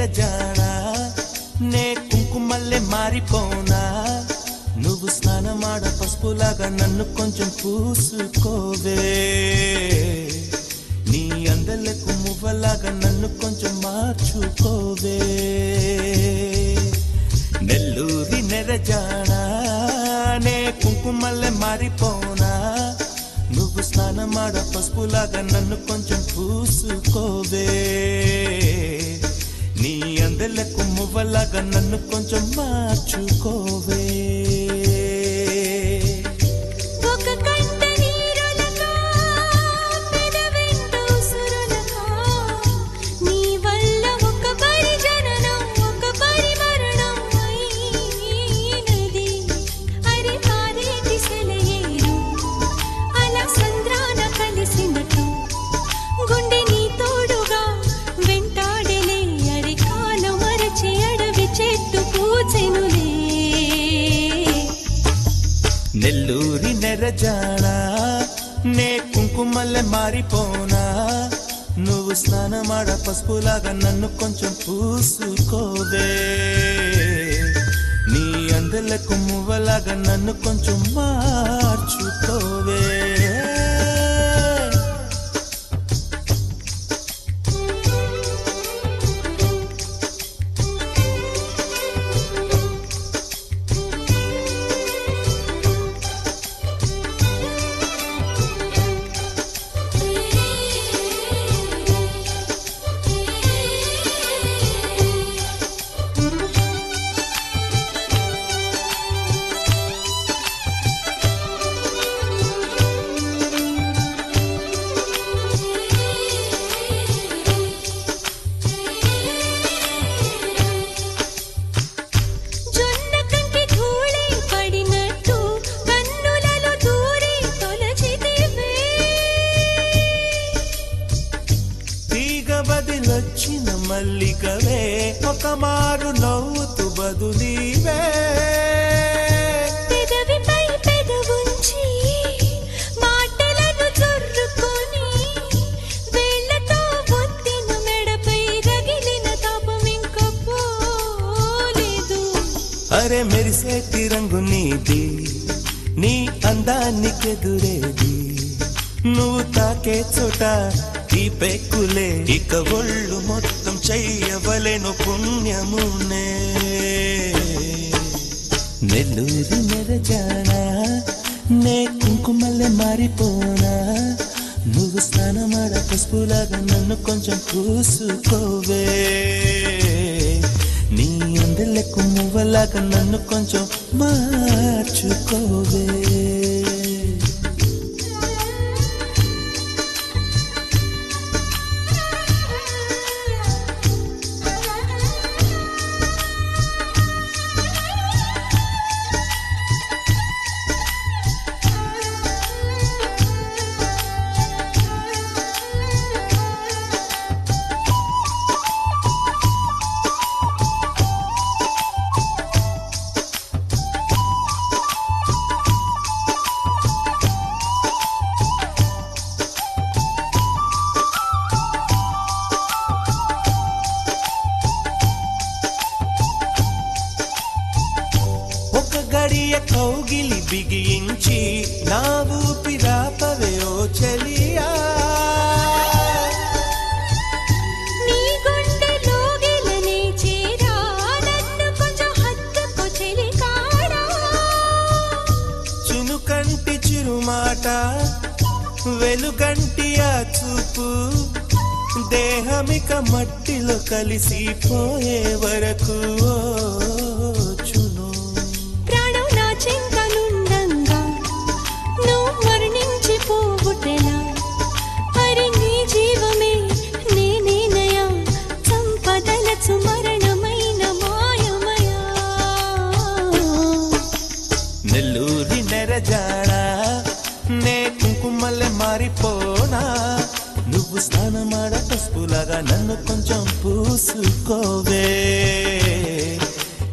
Speaker 8: నెరజానా నే కుంకుమల్లె మారిపోనా నువ్వు స్నానమాడ పసుపులాగా నన్ను కొంచెం పూసుకోవే నీ అందలకు మువ్వలాగా నన్ను కొంచెం మార్చుకోవే నెల్లూరి నెరజానా నే కుంకుమల్లె మారిపోనా నువ్వు స్నానమాడ పసుపులాగా నన్ను కొంచెం పూసుకోవే నీ అందలకు మువ్వలాగా నన్ను కొంచెం మార్చుకోవే నెల్లూరి నెరజానా నే కుంకుమల్లె మారిపోనా నువ్వు స్నానమాడ పసుపులాగా నన్ను కొంచెం పూసుకోవే నీ అందలకు మువ్వలాగా నన్ను కొంచెం మార్చుకోవే బదిలొచ్చిన మల్లికవే ఒక మారు నవ్వుతూ బదులీవే
Speaker 2: పెదవిపై పెదవుంచి మాటలను చొర్రుకొని వేళ్లతో ఒత్తిన మెడపై రగిలిన తాపం ఇంక పోలేదు
Speaker 8: అరే మెరిసేటి రంగు నీది నీ అందానికెదురేది నువ్వు తాకే చోట ఈ పెక్కులే ఇక ఒళ్ళు మొత్తం చెయ్యవలెను పుణ్యమునే నెల్లూరి నెరజానా నే కుంకుమల్లె మారిపోనా నువ్వు స్నానమాడ పసుపులాగా నన్ను కొంచెం పూసుకోవే నీ అందలకు మువ్వలాగా నన్ను కొంచెం మార్చుకోవే కౌగిలి బిగించి నా ఊపిరాపవే ఓ చెలియా
Speaker 2: నీ గుండెలోగిలనే చేరా నన్ను కొంచెం హత్తుకో చెలికాడా
Speaker 8: చునుకంటి చిరుమాట వెలుగంటి ఆ చూపు దేహమిక మట్టిలో కలిసిపోయే వరకు
Speaker 2: చెంకనుండంగా నువ్వు మరణించిపోవుటెలా హరి నీ జీవమే నేనేనయా సంపదలచు మరణమైన మాయమయా
Speaker 8: నెల్లూరి నెరజానా నే కుంకుమల్లె మారిపోనా నువ్వు స్నానమాడ పసుపులాగా నన్ను కొంచెం పూసుకోవే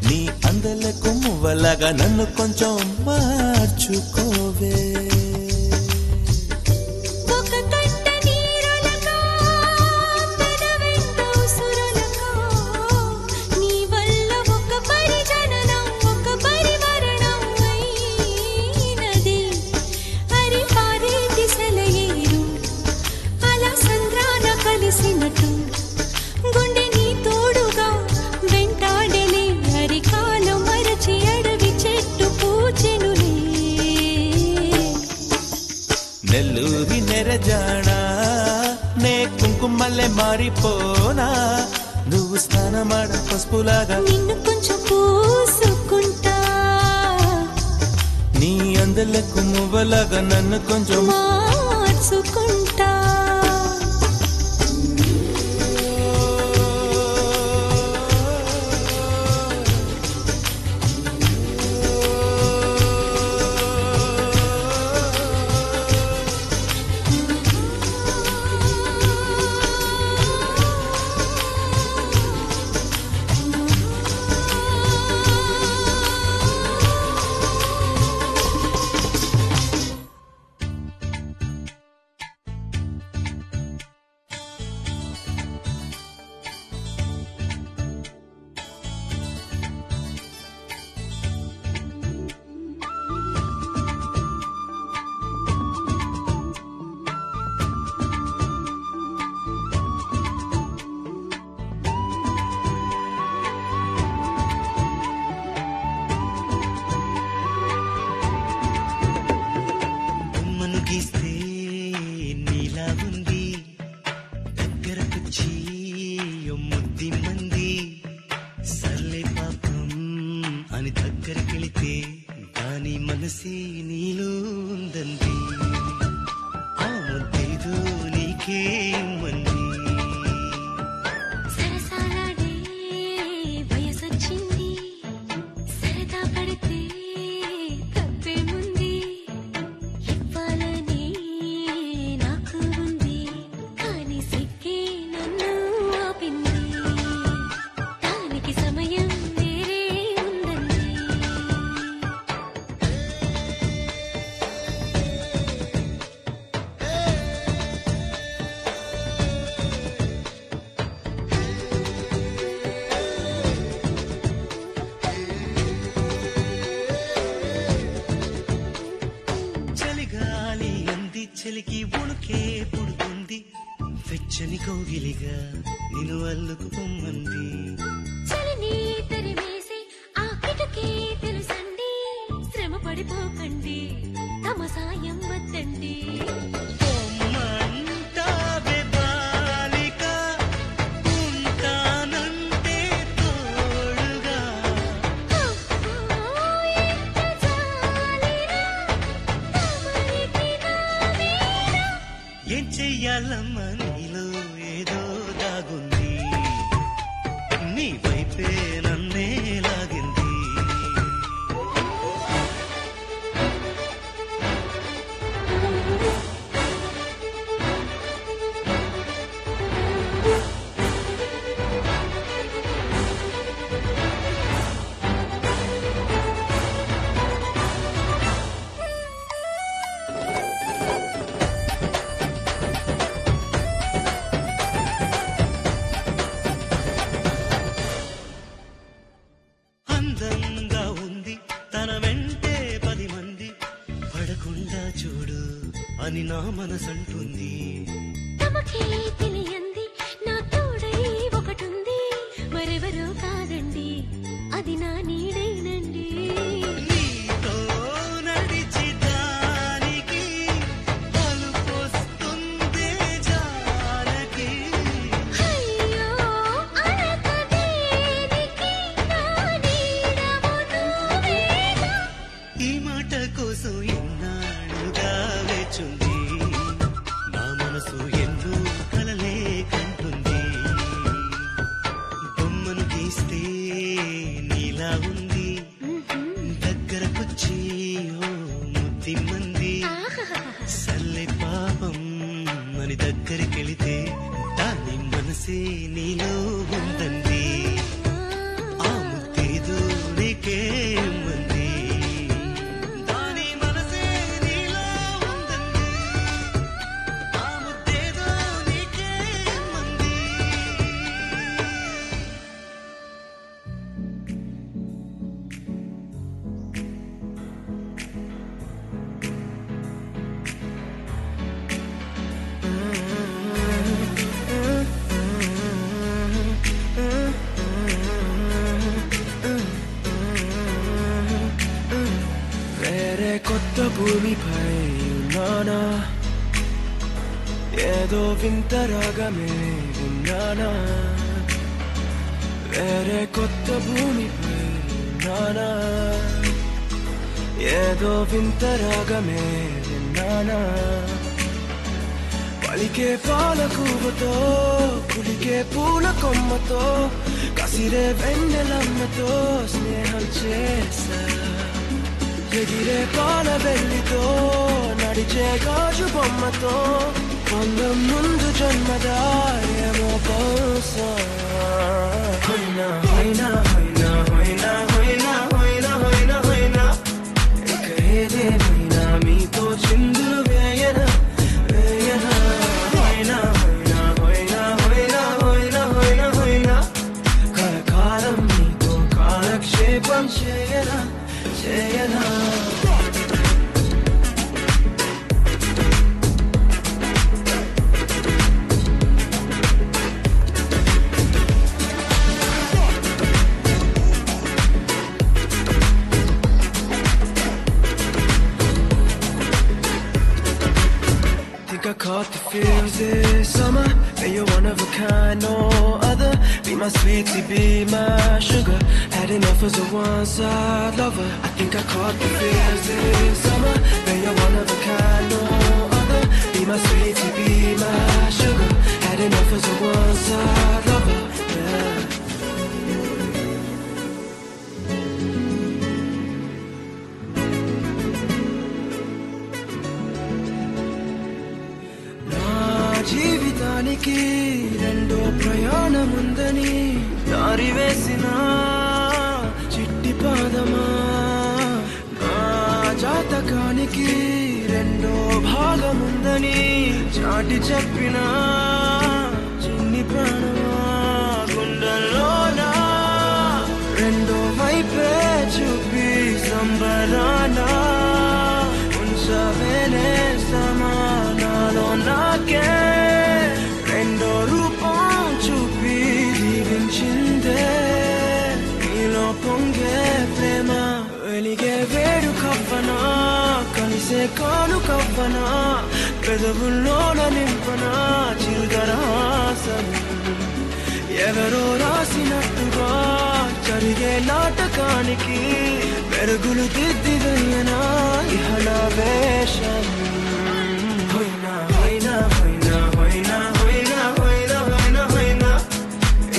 Speaker 8: నీ అందలకు మువ్వలాగా నన్ను కొంచెం మార్చుకోవే
Speaker 2: ఒక కంట నీరులకా తన వెంట ఉసురులకా
Speaker 8: నెల్లూరి నెరజాడా నే కుంకుమల్లె మారిపోనా నువ్వు స్నానమాడ పసుపులాగా
Speaker 2: నిన్ను కొంచెం పూసుకుంటా
Speaker 8: నీ అందలకు మువ్వలాగా నన్ను కొంచెం
Speaker 2: మార్చుకుంటా
Speaker 8: చెలికి ఉణుకే పుడుతుంది వెచ్చని కౌగిలిగా నిన్ను అల్లుకు పొమ్మంది
Speaker 2: చలిని తరిమేసి ఆ కిటకే తెలుసండి శ్రమ పడిపోకండి తమ సాయం వద్దండి
Speaker 8: ఏం చెయ్యాలమ్మా నీలో ఏదో దాగుంది నీ వైపే నన్నే లాగింది అందంగా ఉంది తన వెంటే 10 మంది పడకుండా చూడు అని నా మనసంటుంది
Speaker 2: తమకే తెలియంది నా తోడై ఒకటుంది మరెవరో కాదండి అది నా నీడేనండి
Speaker 8: నీతో నడిచి దానికి పలుకొస్తుందే జానకి
Speaker 2: అయ్యో అనకదేనికి నా నీడవు నువ్వేగా
Speaker 8: ఈ మాట కోసం ఎన్నాళ్ళుగా వేచుంది నా మనసు ఎన్నో కలలే కంటుంది బొమ్మను గీస్తే నీలా ఉంది దగ్గరకొచ్చి ఓ ముద్దిమ్మంది సల్లె పాపం అని దగ్గరికెళితే దాని మనసే నీలో ఉందండి ఆ ముద్దేదో నీకే ఇమ్మంది దాని మనసే నీలో ఉందండి ఆ ముద్దేదో నీకే ఇమ్మంది
Speaker 1: వేరే కొత్త భూమిపై ఉన్నానా ఏదో వింత రాగమే విన్నానా వేరే కొత్త భూమిపై ఉన్నానా ఏదో వింత రాగమే విన్నానా పలికే పాలకూవతో పులికే పూల కొమ్మతో కసిరే వెన్నెలమ్మతో స్నేహం చేసా ఎగిరే పాల వెల్లితో నడిచే గాజు బొమ్మతో పొందం ముందు జన్మదా ఏమో బహుశా హోయినా హోయినా హోయినా హోయినా హోయినా హోయినా హోయినా హోయినా ఇక ఏదేమైనా మీతో చిందులు వేయనా వేయనా హోయినా హోయినా హోయినా హోయినా హోయినా హోయినా హోయినా కలకాలం మీతో కాలక్షేపం చేయనా చేయనా I caught the feels this summer. Hey, you're one of a kind, no other. Be my sweetie, be my sugar. Had enough as a one-side lover. I think I caught the feels this summer. Hey, you're one of a kind, no other. Be my sweetie, be my sugar. Had enough as a one-side lover. Yeah. జీవితానికి రెండో ప్రయాణముందని దారి వేసిన చిట్టి పాదమా నా జాతకానికి రెండో భాగముందని చాటి చెప్పిన చిన్ని ప్రాణమా గుండెల్లోనా రెండో వైపే చూపి సంబరానా ఉంచవేనే సమానాలో నాకే రెండో రూపం చూపి జీవించిందే నీలో పొంగే ప్రేమ వెలిగే వేడు కవ్వనా కలిసే కాను కవ్వనా పెదవుల్లోన నింపనా చిరుదరాసం ఎవరో రాసినట్టుగా జరిగే నాటకానికి మెరుగులు దిద్ది వెయ్యనా ఇహన వేషం హోయినా హోయినా హోయినా హోయినా హోయినా హోయినా హోయినా హోయినా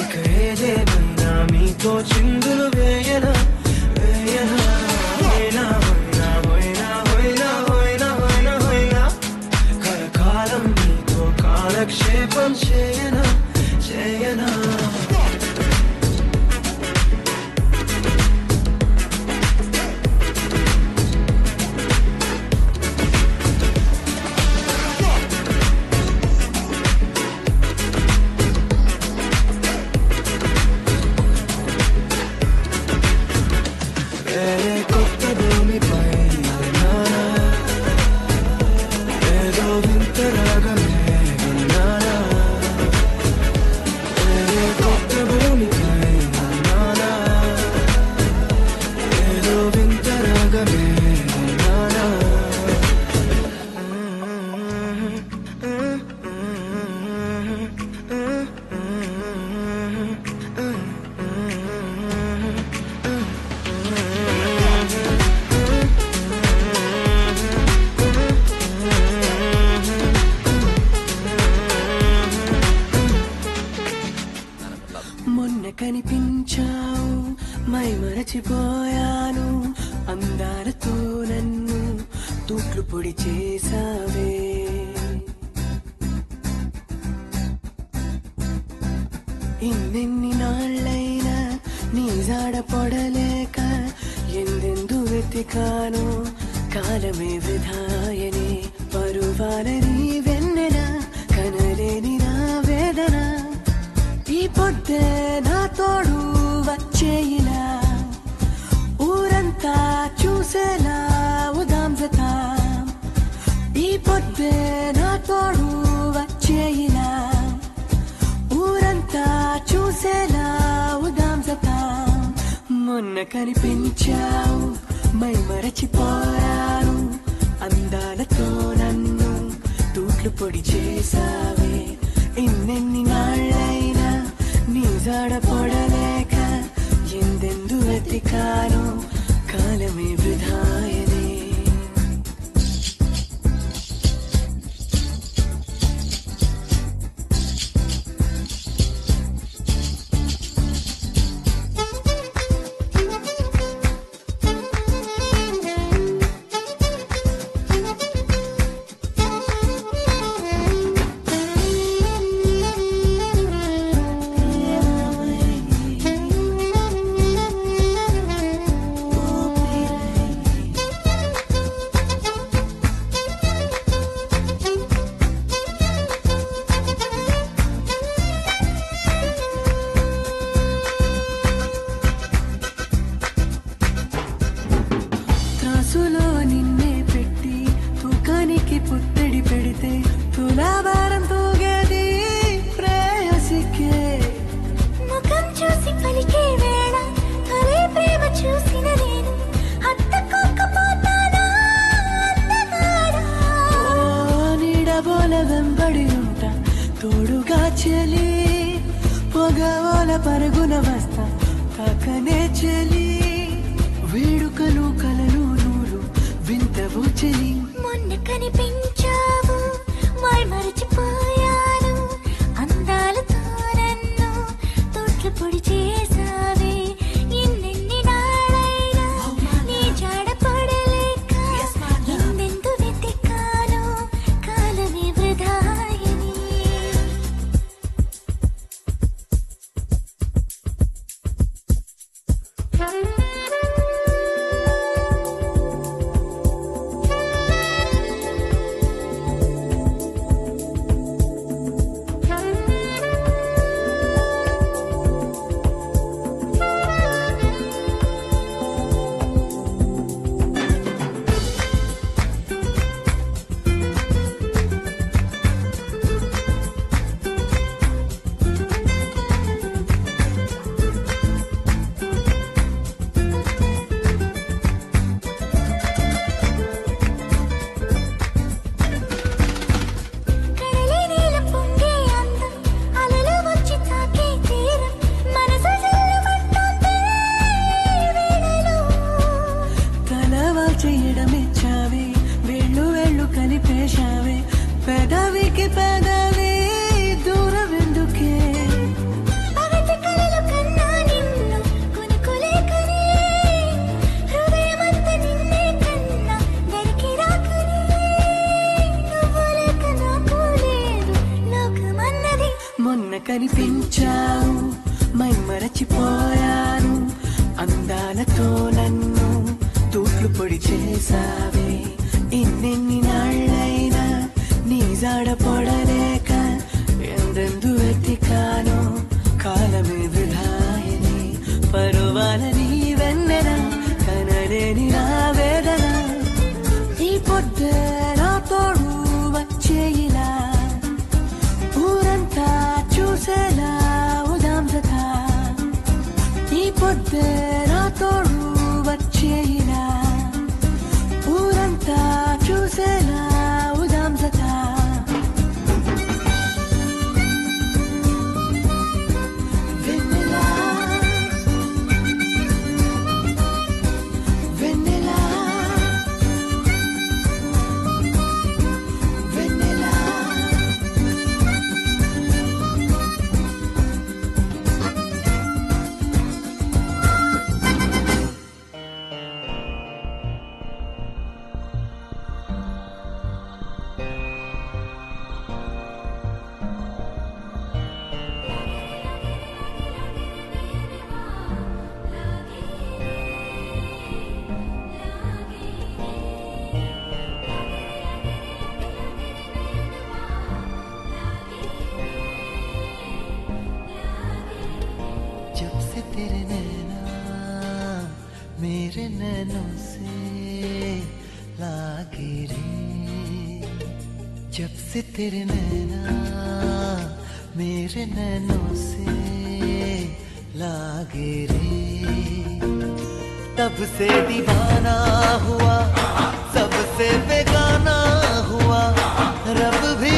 Speaker 1: ఇక ఏదేమైనా మీతో చిందులు వేయనా వేయనా హోయినా హోయినా హోయినా హోయినా హోయినా హోయినా హోయినా కలకాలం మీతో కాలక్షేపం చేయనా చేయనా మొన్న కనిపించావు మై మరచిపోయాను అందాలతో నన్ను తూట్లు పొడి చేసావే ఇన్నెన్ని నాళ్ళైనా నీ జాడ పొడలేక ఎందెందు వెతికాను కాలమే వృధాయని పరువాలని వెన్నెల కనలేని నా వేదన ఈ పొద్దే నా తోడు వచ్చేయిలా ఊరంతా చూసేలా ఉదాం జతాం ఈ పొద్దే నా తోడు వచ్చేయిలా ఊరంతా చూసేలా ఉదాం జతాం మొన్న కనిపించావు మై మరచిపోయాను అందాలతో నన్ను తూట్లు
Speaker 9: పొడి చేసావే ఎన్నెన్ని నాళ్ళైనా నీ జాడ పొడలేక ఎందెందు వెతికాను కాలమే వృధాయనే త్రాసులో నిన్నే పెట్టి తూకానికి పుత్తడి పెడితే తులాభారం తూగేది ప్రేయసికే
Speaker 2: ముఖం చూసి పలికే వేళ తొలి ప్రేమ చూసిన నేను హత్తుకోకపోతానా అందగాడా
Speaker 9: నీడబోల వెంబడి ఉంటా తోడుగా చెలి పొగవోల పరుగున వస్తా తాకనే చెలి వేడుకలు కలలు నూరు వింతవు చెలి
Speaker 2: మొన్న కనిపించావు వాయ్ మరచిపోయాను అందాలతో నన్ను తోట్ల పొడి చేసావే ఎన్నెన్ని నాళ్ళైనా నీ జాడ పడలేక ఎందెందు వెతికాను కాలమే వృధాయని కడలి నీల పొంగే అందం అలలు వచ్చి తాకే తీరం మనసు జల్లుమంటోంది వేళలో
Speaker 9: తలవా చేయడమిచ్చావే వేళ్ళు వేళ్ళు కలిపేశావే పెదవికి పెదవి దూరమెందుకే
Speaker 2: పగటి కలలు కన్నా నిన్ను కొనుకోలేకనే హృదయమంతా నిన్నే కన్నా దరికి రాకనే నువ్వు లేక నాకు లేదు లోకమన్నది
Speaker 9: మొన్న కనిపించావు మై మరచిపోయాను అందాలతో నన్ను తూట్లు పొడి చేసావే ఎన్నెన్ని నాళ్ళైనా నీ జాడ పొడలేక ఎందెందు వెతికాను కాలమే వృధాయని పరువాల నీ వెన్నెల కనలేని నా వేదన ఈ పొద్దే నా తోడు వచ్చేయిలా ఊరంతా చూసేలా ఉదాంతత ఈ పొద్దే నా తోడు వచ్చేయిలా ఊరంతా చూసేలా ఉదాంతత వెన్నెలా వెన్నెలా వెన్నెలా जब से तेरे नैना मेरे नैनों से लागे रे जब से तेरे नैना मेरे नैनों से लागे रे तब से दीवाना हुआ सबसे बेगाना हुआ रब भी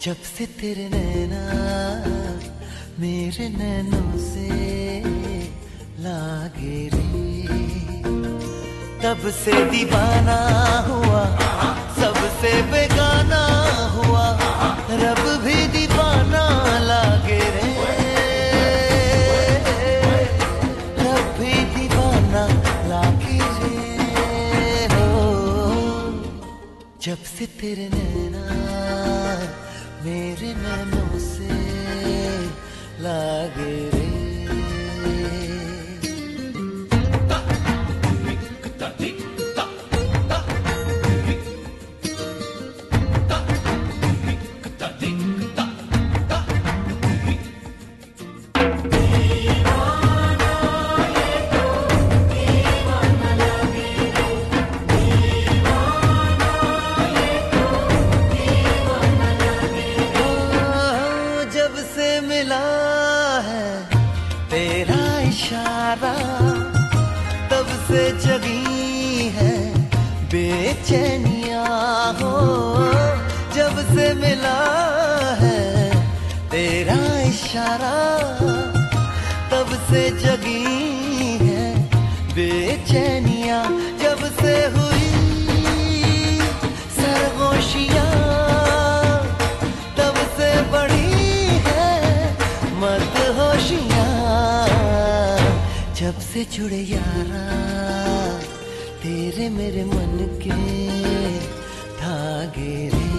Speaker 9: जब से तेरे नैना मेरे नैनों से लागे रे, तब से दीवाना हुआ, सबसे बेगाना हुआ, रब भी दीवाना लागे रे, रब भी दीवाना लागे रे हो। जब से तेरे नैना मेरे नैनों से लागे रे। तब से जगी है बेचैनिया हो, जब से मिला है तेरा इशारा, तब से जगी है बेचैनिया, जब से हुई सरगोशियां तब से बढ़ी है मदहोशियां। जब से जुड़े यारा तेरे मेरे मन के धागे रे,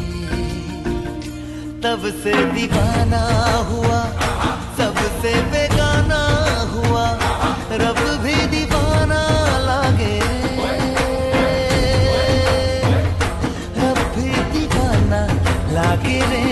Speaker 9: तब से दीवाना हुआ, सबसे बेगाना हुआ, रब भी दीवाना लागे रे, रब भी दीवाना लागे रे।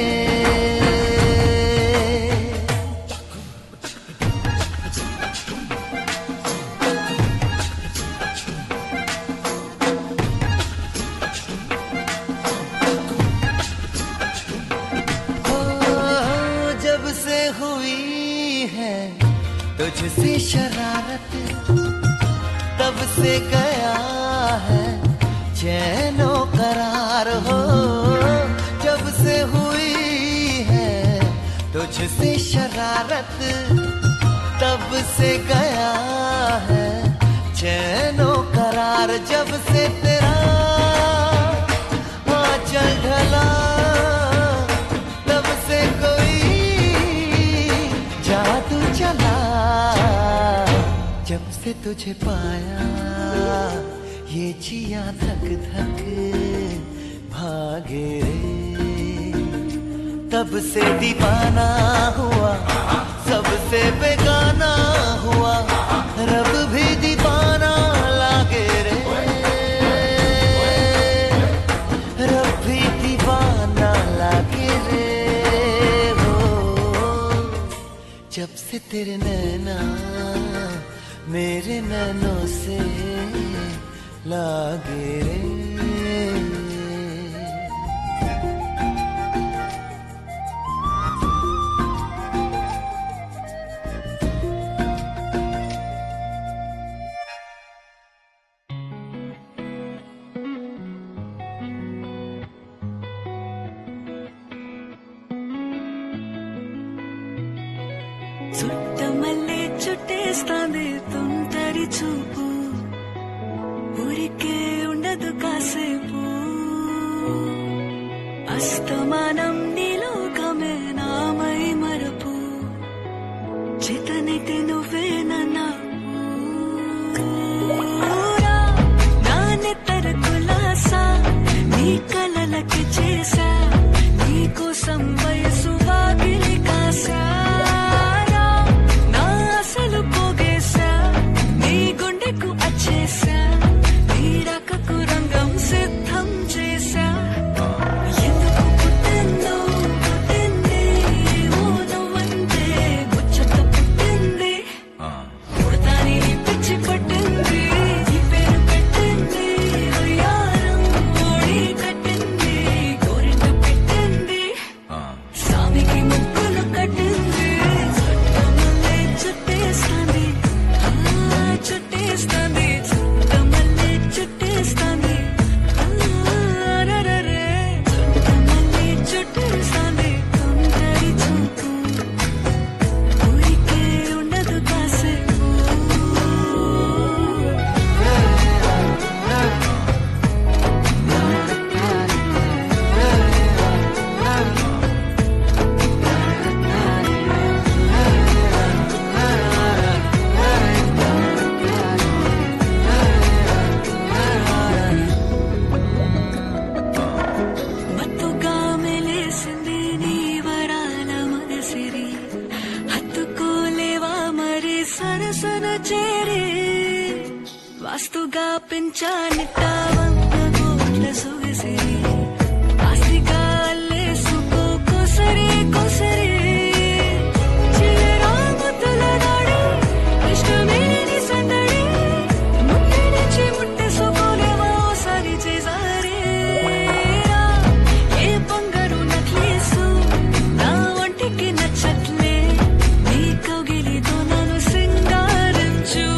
Speaker 9: तुझसे शरारत तब से गया है चैनो करार हो, जब से हुई है तुझसे शरारत तब से गया है चैनो करार, जब से तेरा आंचल ढला तब से कोई जादू चला, जब से तुझे पाया ये जिया धक धक भागे रे, तब से दीवाना हुआ, सबसे बेगाना हुआ, रब भी दीवाना लागे रे, रब भी दीवाना लागे रे हो। जब से तेरे नैना मेरे नैनों से लागे रे।
Speaker 10: చుట్టమల్లే చుట్టేస్తాంది తుంటరి చూపు, ఊరికే ఉండదు కాసేపు, అస్తమానం నీలోకమే నామై మరపు, చేతనైతే నువ్వే నాకు నా నెత్తర కులాసా, నీ కలలకి చేసా, నీ కోసం వయసు వాకిలి కాసా, రంగం సిద్ధం చేశా, ఎందుకు పుట్టిందో పుట్టింది, నువ్వంటే ముచ్చట పుట్టింది, పుడతాని పిచ్చి పట్టింది, ఈ పేరు పెట్టింది, ఉయ్యారం ఓడి కట్టింది, గోరింట ಪಿಂಚಾನಿಟ್ಟ ಗೋಟ್ಲ ಸೊಗಸಿರಿ ಆಸ್ತಿಕ ಅಲ್ಲೇ ಸುಕೋ ಕೊಸರಿ ಕೊಸರಿ ಚಿರಾಮುತ್ತಲ ನಾಡಿ ಇಷ್ಟಮೇನಿ ಸಂದಡಿ ಮುಟ್ಟಿಡಿಚಿ ಮುಟ್ಟೆ ಸೊಗೋಲೆವಾ ಸಾರಿ చేసారే ఏ బంగారు నక్లేసు నా ఒంటికి నచ్చట్లే నీ కౌగిలితో నన్ను సింగారించు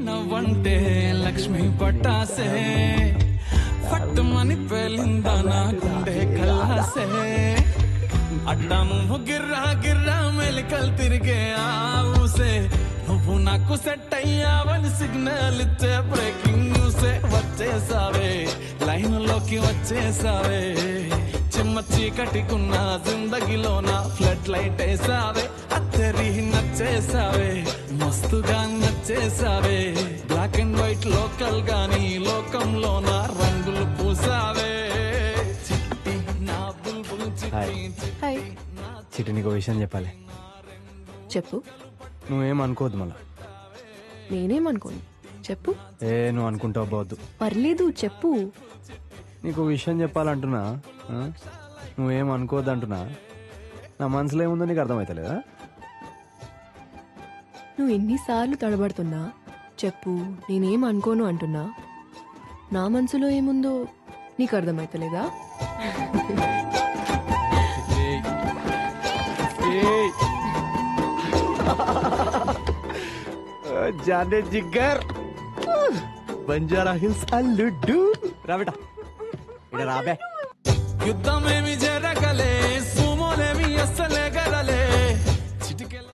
Speaker 1: నవ్వంటే లక్ష్మి పట్టాసే ఫట్టుమని పేలిందా నా గుండె కల్లాసే అడ్డాము గిర్రా గిర్రా మెలికలు తిరిగే ఆవుసే నువ్వు నాకు సెట్ అయ్యావని సిగ్నల్ ఇచ్చే బ్రేకింగ్ న్యూసే వచ్చేసావే లైన్ లోకి వచ్చేసావే చిమ్మ చీకటికున్న జిందగీలోన ఫ్లడ్ లైట్ వేసావే అత్తరి నచ్చేసావే మస్తుగా నచ్చేసావే బ్లాక్ అండ్ వైట్ లోకల్ గాని లోకంలోన రంగులు పూసావే చిట్టి నా బుల్బుల్ చిట్టి
Speaker 11: చిట్టి నీకు విషయం చెప్పాలి.
Speaker 12: చెప్పు.
Speaker 11: నువ్వేం అనుకోవద్దు మళ్ళా.
Speaker 12: నేనేమనుకోను చెప్పు.
Speaker 11: నువ్వు అనుకుంటావు పోవద్దు.
Speaker 12: పర్లేదు చెప్పు.
Speaker 11: నీకు విషయం చెప్పాలంటున్నా, నువ్వేం అనుకోవద్దు అంటున్నా. నా మనసులో ఏముందో నీకు అర్థమవుతలేదా?
Speaker 12: నువ్వు ఎన్నిసార్లు తడబడుతున్నా చెప్పు, నేనేం అనుకోను అంటున్నా. నా మనసులో ఏముందో నీకు అర్థమవుతలేదా?
Speaker 11: జానే జిగ్గర్ బంజారా హిల్స్ అల్లుడు రాబేటా ఇక్కడ రాబే
Speaker 1: యుద్ధమేమి జర